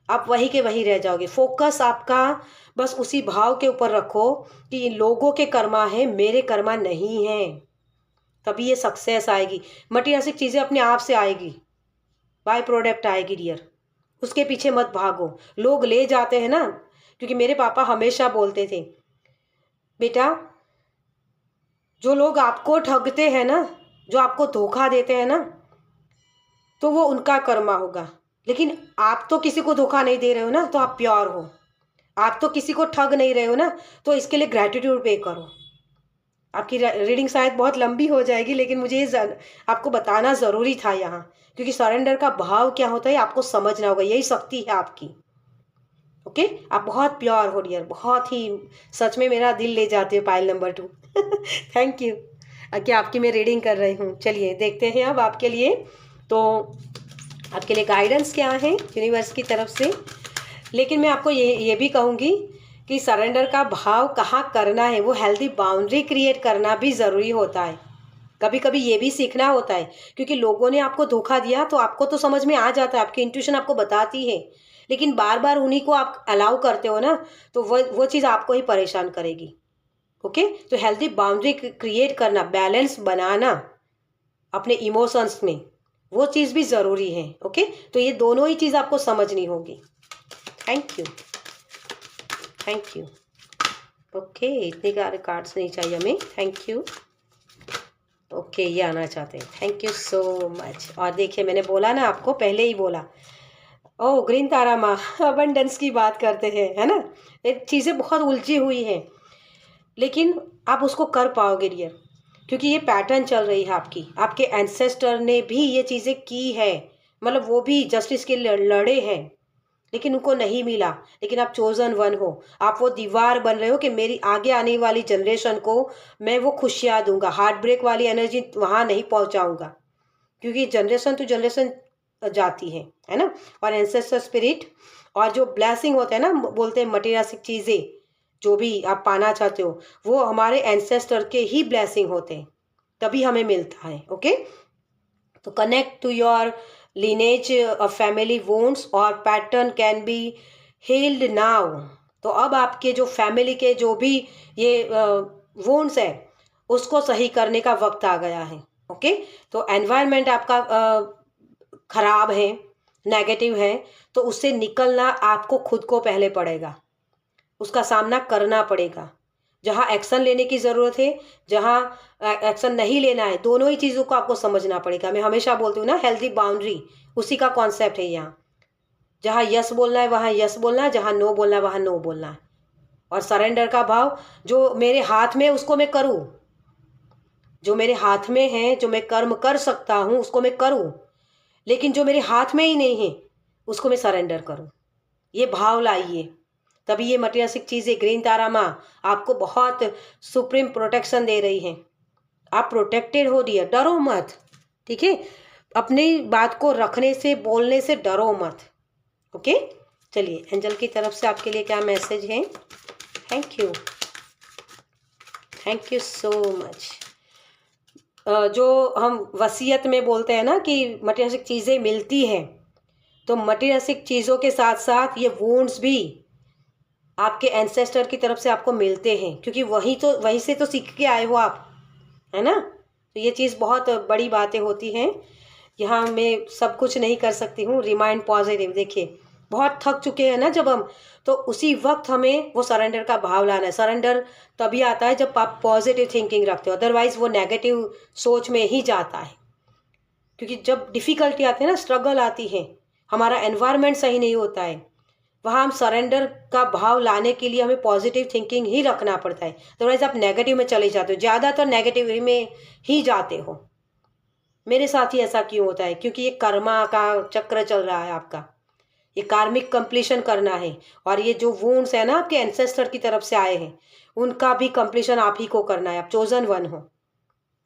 आप वही के वही रह जाओगे। फोकस आपका बस उसी भाव के ऊपर रखो कि इन लोगों के कर्मा है, मेरे कर्मा नहीं हैं, तभी ये सक्सेस आएगी। मटीरियलिस्टिक चीज़ें अपने आप से आएगी, बाय प्रोडक्ट आएगी डियर, उसके पीछे मत भागो। लोग ले जाते हैं ना, क्योंकि मेरे पापा हमेशा बोलते थे, बेटा जो लोग आपको ठगते हैं ना, जो आपको धोखा देते हैं ना, तो वो उनका कर्मा होगा, लेकिन आप तो किसी को धोखा नहीं दे रहे हो ना, तो आप प्योर हो। आप तो किसी को ठग नहीं रहे हो ना, तो इसके लिए ग्रैटिट्यूड पे करो। आपकी रीडिंग शायद बहुत लंबी हो जाएगी, लेकिन मुझे आपको बताना ज़रूरी था यहाँ, क्योंकि सरेंडर का भाव क्या होता है आपको समझना होगा, यही शक्ति है आपकी। ओके, आप बहुत प्योर हो डियर, बहुत ही, सच में मेरा दिल ले जाते हो पाइल नंबर 2। थैंक यू कि आपकी मैं रीडिंग कर रही हूँ। चलिए देखते हैं अब आपके लिए, तो आपके लिए गाइडेंस क्या है यूनिवर्स की तरफ से। लेकिन मैं आपको ये भी कहूँगी कि सरेंडर का भाव कहाँ करना है, वो हेल्दी बाउंड्री क्रिएट करना भी ज़रूरी होता है। कभी कभी ये भी सीखना होता है, क्योंकि लोगों ने आपको धोखा दिया तो आपको तो समझ में आ जाता है, आपकी इंट्यूशन आपको बताती है, लेकिन बार बार उन्हीं को आप अलाउ करते हो ना, तो वो चीज़ आपको ही परेशान करेगी। ओके, तो हेल्दी बाउंड्री क्रिएट करना, बैलेंस बनाना अपने इमोशंस में, वो चीज़ भी ज़रूरी है। ओके, तो ये दोनों ही चीज़ आपको समझनी होगी। Thank you, thank you. Okay, इतने कार्ड्स नहीं चाहिए हमें, थैंक यू। ओके, ये आना चाहते हैं, थैंक यू सो मच। और देखिए मैंने बोला ना, आपको पहले ही बोला, ओह ग्रीन तारा माँ अबंडेंस की बात करते हैं, है ना। ये चीज़ें बहुत उलझी हुई हैं, लेकिन आप उसको कर पाओगे डियर, क्योंकि ये पैटर्न चल रही है आपकी। आपके एंसेस्टर ने भी ये चीज़ें की है, मतलब वो भी जस्टिस के लिए लड़े हैं, लेकिन उनको नहीं मिला। लेकिन आप चोजन वन हो, आप वो दीवार बन रहे हो कि मेरी आगे आने वाली जनरेशन को मैं वो खुशियाँ दूंगा, हार्ट ब्रेक वाली एनर्जी वहाँ नहीं पहुँचाऊँगा, क्योंकि जनरेशन टू जनरेशन जाती है ना। और एंसेस्टर स्पिरिट और जो ब्लेसिंग होता है ना, बोलते हैं मटेरियलिस्टिक चीज़ें, जो भी आप पाना चाहते हो वो हमारे एंसेस्टर के ही ब्लेसिंग होते हैं, तभी हमें मिलता है। ओके, तो connect to your lineage of family wounds और pattern can be healed now. तो अब आपके जो फैमिली के जो भी ये वोन्स है उसको सही करने का वक्त आ गया है। ओके, तो एनवायरनमेंट आपका खराब है, नेगेटिव है, तो उससे निकलना आपको खुद को पहले पड़ेगा, उसका सामना करना पड़ेगा। जहाँ एक्शन लेने की ज़रूरत है, जहाँ एक्शन नहीं लेना है, दोनों ही चीज़ों को आपको समझना पड़ेगा। मैं हमेशा बोलती हूँ ना, हेल्दी बाउंड्री, उसी का कॉन्सेप्ट है यहाँ। जहाँ यस बोलना है वहाँ यस बोलना है, जहाँ नो बोलना है वहाँ नो बोलना है। और सरेंडर का भाव, जो मेरे हाथ में उसको मैं करूँ, जो मेरे हाथ में है, जो मैं कर्म कर सकता हूँ उसको मैं करूँ, लेकिन जो मेरे हाथ में ही नहीं है उसको मैं सरेंडर करूँ। ये भाव लाइए, तभी ये मटेरियलिस्टिक चीज़ें, ग्रीन तारा माँ आपको बहुत सुप्रीम प्रोटेक्शन दे रही हैं। आप प्रोटेक्टेड हो डियर, डरो मत, ठीक है? अपनी बात को रखने से, बोलने से डरो मत। ओके, चलिए एंजल की तरफ से आपके लिए क्या मैसेज है? Thank you, thank you so much. जो हम वसीयत में बोलते हैं ना कि मटेरियलिस्टिक चीज़ें मिलती हैं, तो मटेरियलिस्टिक चीज़ों के साथ साथ ये वुंड्स भी आपके एंसेस्टर की तरफ से आपको मिलते हैं, क्योंकि वहीं से तो सीख के आए हो आप, है ना? तो ये चीज़ बहुत बड़ी बातें होती हैं। यहाँ मैं सब कुछ नहीं कर सकती हूँ। रिमाइंड पॉजिटिव, देखिए बहुत थक चुके हैं ना जब हम, तो उसी वक्त हमें वो सरेंडर का भाव लाना है। सरेंडर तभी आता है जब आप पॉजिटिव थिंकिंग रखते हो, अदरवाइज वो नेगेटिव सोच में ही जाता है। क्योंकि जब डिफ़िकल्टी आती है ना, स्ट्रगल आती है, हमारा एनवायरनमेंट सही नहीं होता है, वहाँ हम सरेंडर का भाव लाने के लिए हमें पॉजिटिव थिंकिंग ही रखना पड़ता है। अदरवाइज आप नेगेटिव में चले जाते हो, ज़्यादातर नेगेटिव में ही जाते हो। मेरे साथ ही ऐसा क्यों होता है? क्योंकि ये कर्मा का चक्र चल रहा है आपका, ये कार्मिक कंप्लीशन करना है। और ये जो वुंड्स है ना आपके एंसेस्टर की तरफ से आए हैं, उनका भी कंप्लीशन आप ही को करना है। आप चोजन वन हो।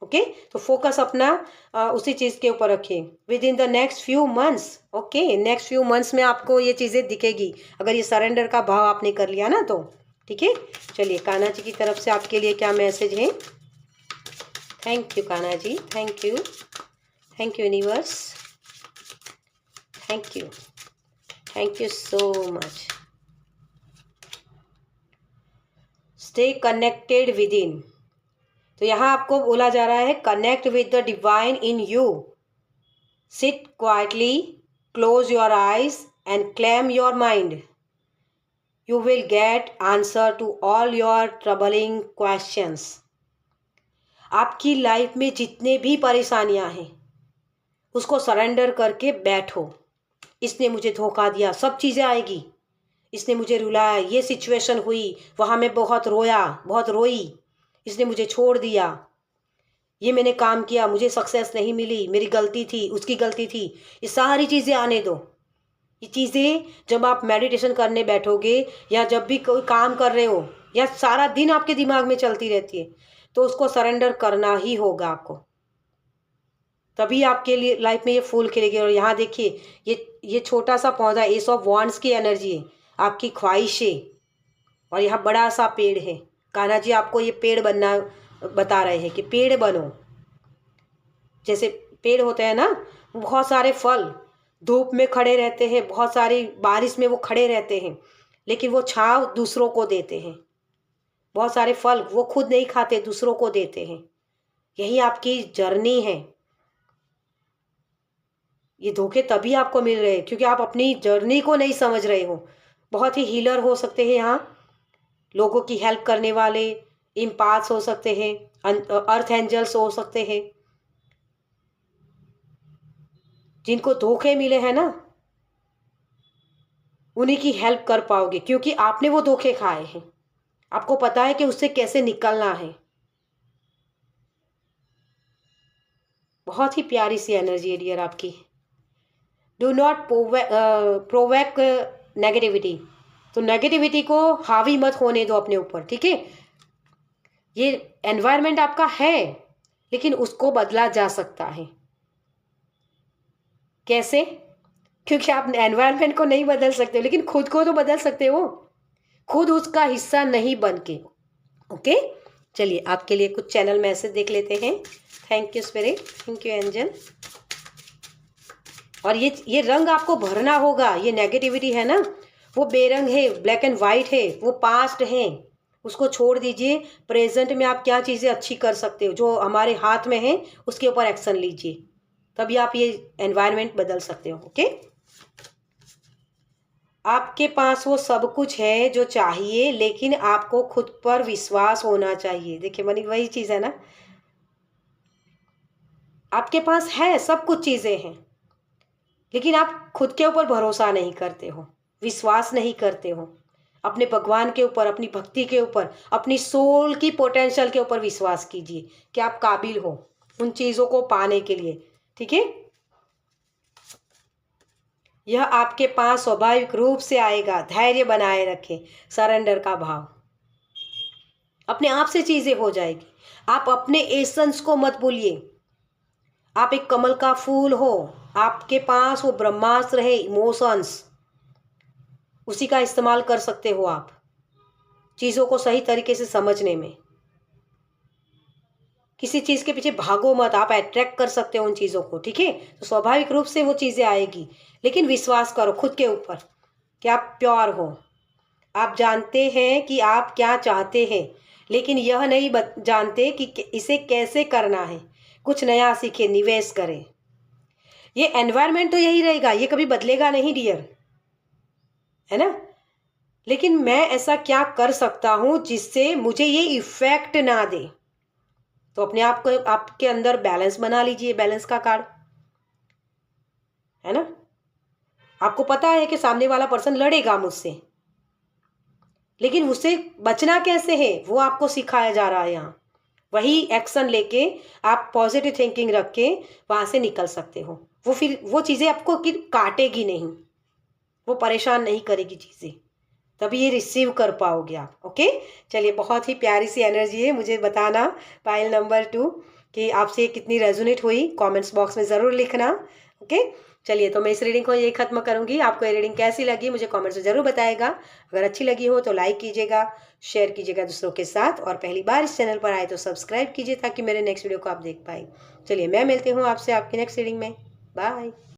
ओके, तो फोकस अपना उसी चीज़ के ऊपर रखिए। With in the next few months, okay, next few months में आपको ये चीज़ें दिखेगी, अगर ये सरेंडर का भाव आपने कर लिया ना तो। ठीक है, चलिए कान्हा जी की तरफ से आपके लिए क्या मैसेज है? Thank you Kanha ji, thank you, thank you universe, thank you so much. Stay connected within, तो यहाँ आपको बोला जा रहा है connect with the divine in you. Sit quietly, close your eyes and calm your mind. You will get answer to all your troubling questions. आपकी life में जितने भी परेशानियां हैं उसको सरेंडर करके बैठो। इसने मुझे धोखा दिया, सब चीज़ें आएगी। इसने मुझे रुलाया, ये सिचुएशन हुई, वहाँ मैं बहुत रोया, बहुत रोई, इसने मुझे छोड़ दिया, ये मैंने काम किया, मुझे सक्सेस नहीं मिली, मेरी गलती थी, उसकी गलती थी। ये सारी चीज़ें आने दो। ये चीज़ें जब आप मेडिटेशन करने बैठोगे या जब भी कोई काम कर रहे हो या सारा दिन आपके दिमाग में चलती रहती है, तो उसको सरेंडर करना ही होगा आपको, तभी आपके लिए लाइफ में ये फूल खिलेगी। और यहाँ देखिए, ये छोटा सा पौधा, एस ऑफ वॉन्ड्स की एनर्जी है, आपकी ख्वाहिशें, और यहाँ बड़ा सा पेड़ है। कान्हा जी आपको ये पेड़ बनना बता रहे हैं कि पेड़ बनो। जैसे पेड़ होते हैं ना, बहुत सारे फल धूप में खड़े रहते हैं, बहुत सारी बारिश में वो खड़े रहते हैं, लेकिन वो छाँव दूसरों को देते हैं। बहुत सारे फल वो खुद नहीं खाते, दूसरों को देते हैं। यही आपकी जर्नी है। ये धोखे तभी आपको मिल रहे हैं क्योंकि आप अपनी जर्नी को नहीं समझ रहे हो। बहुत ही हीलर हो सकते हैं यहाँ, लोगों की हेल्प करने वाले इम्पाथ्स हो सकते हैं, अर्थ एंजल्स हो सकते हैं। जिनको धोखे मिले हैं ना, उन्हीं की हेल्प कर पाओगे, क्योंकि आपने वो धोखे खाए हैं। आपको पता है कि उससे कैसे निकलना है। बहुत ही प्यारी सी एनर्जी है डियर आपकी। डू नॉट प्रोवोक नेगेटिविटी, तो नेगेटिविटी को हावी मत होने दो अपने ऊपर, ठीक है? ये एनवायरनमेंट आपका है, लेकिन उसको बदला जा सकता है। कैसे? क्योंकि आप एनवायरनमेंट को नहीं बदल सकते, लेकिन खुद को तो बदल सकते हो। खुद उसका हिस्सा नहीं बन के। ओके, चलिए आपके लिए कुछ चैनल मैसेज देख लेते हैं। Thank you spirit, thank you angel. और ये रंग आपको भरना होगा। ये नेगेटिविटी है ना, वो बेरंग है, ब्लैक एंड वाइट है, वो पास्ट है, उसको छोड़ दीजिए। प्रेजेंट में आप क्या चीज़ें अच्छी कर सकते हो, जो हमारे हाथ में है उसके ऊपर एक्शन लीजिए, तभी आप ये एनवायरनमेंट बदल सकते हो। ओके, आपके पास वो सब कुछ है जो चाहिए, लेकिन आपको खुद पर विश्वास होना चाहिए। देखिए मनी, वही चीज़ है ना, आपके पास है सब कुछ चीज़ें हैं, लेकिन आप खुद के ऊपर भरोसा नहीं करते हो, विश्वास नहीं करते हो अपने भगवान के ऊपर, अपनी भक्ति के ऊपर, अपनी सोल की पोटेंशियल के ऊपर विश्वास कीजिए कि आप काबिल हो उन चीज़ों को पाने के लिए। ठीक है, यह आपके पास स्वाभाविक रूप से आएगा। धैर्य बनाए रखें, सरेंडर का भाव, अपने आप से चीज़ें हो जाएगी। आप अपने एसेंस को मत भूलिए। आप एक कमल का फूल हो, आपके पास वो ब्रह्मास्त्र है, इमोशंस, उसी का इस्तेमाल कर सकते हो आप चीज़ों को सही तरीके से समझने में। किसी चीज़ के पीछे भागो मत, आप अट्रैक्ट कर सकते हो उन चीज़ों को। ठीक है, तो स्वाभाविक रूप से वो चीज़ें आएगी, लेकिन विश्वास करो खुद के ऊपर कि आप प्योर हो। आप जानते हैं कि आप क्या चाहते हैं, लेकिन यह नहीं जानते कि इसे कैसे करना है। कुछ नया सीखें, निवेश करें। ये एनवायरनमेंट तो यही रहेगा, ये कभी बदलेगा नहीं डियर, है ना। लेकिन मैं ऐसा क्या कर सकता हूँ जिससे मुझे ये इफेक्ट ना दे। तो अपने आप को, आपके अंदर बैलेंस बना लीजिए, बैलेंस का कार्ड, है ना। आपको पता है कि सामने वाला पर्सन लड़ेगा मुझसे, लेकिन उससे बचना कैसे है वो आपको सिखाया जा रहा है यहाँ। वही एक्शन लेके आप पॉजिटिव थिंकिंग रख के वहाँ से निकल सकते हो। वो फिर वो चीज़ें आपको काटेगी नहीं, वो परेशान नहीं करेगी चीज़ें, तभी ये रिसीव कर पाओगे आप। ओके, चलिए, बहुत ही प्यारी सी एनर्जी है। मुझे बताना पाइल नंबर 2 कि आपसे कितनी रेजोनेट हुई, कमेंट्स बॉक्स में ज़रूर लिखना। ओके, चलिए, तो मैं इस रीडिंग को यही ख़त्म करूँगी। आपको ये रीडिंग कैसी लगी मुझे कमेंट्स में ज़रूर बताएगा। अगर अच्छी लगी हो तो लाइक कीजिएगा, शेयर कीजिएगा दूसरों के साथ, और पहली बार इस चैनल पर आए तो सब्सक्राइब कीजिए ताकि मेरे नेक्स्ट वीडियो को आप देख पाए। चलिए, मैं मिलती हूँ आपसे आपकी नेक्स्ट रीडिंग में। बाय।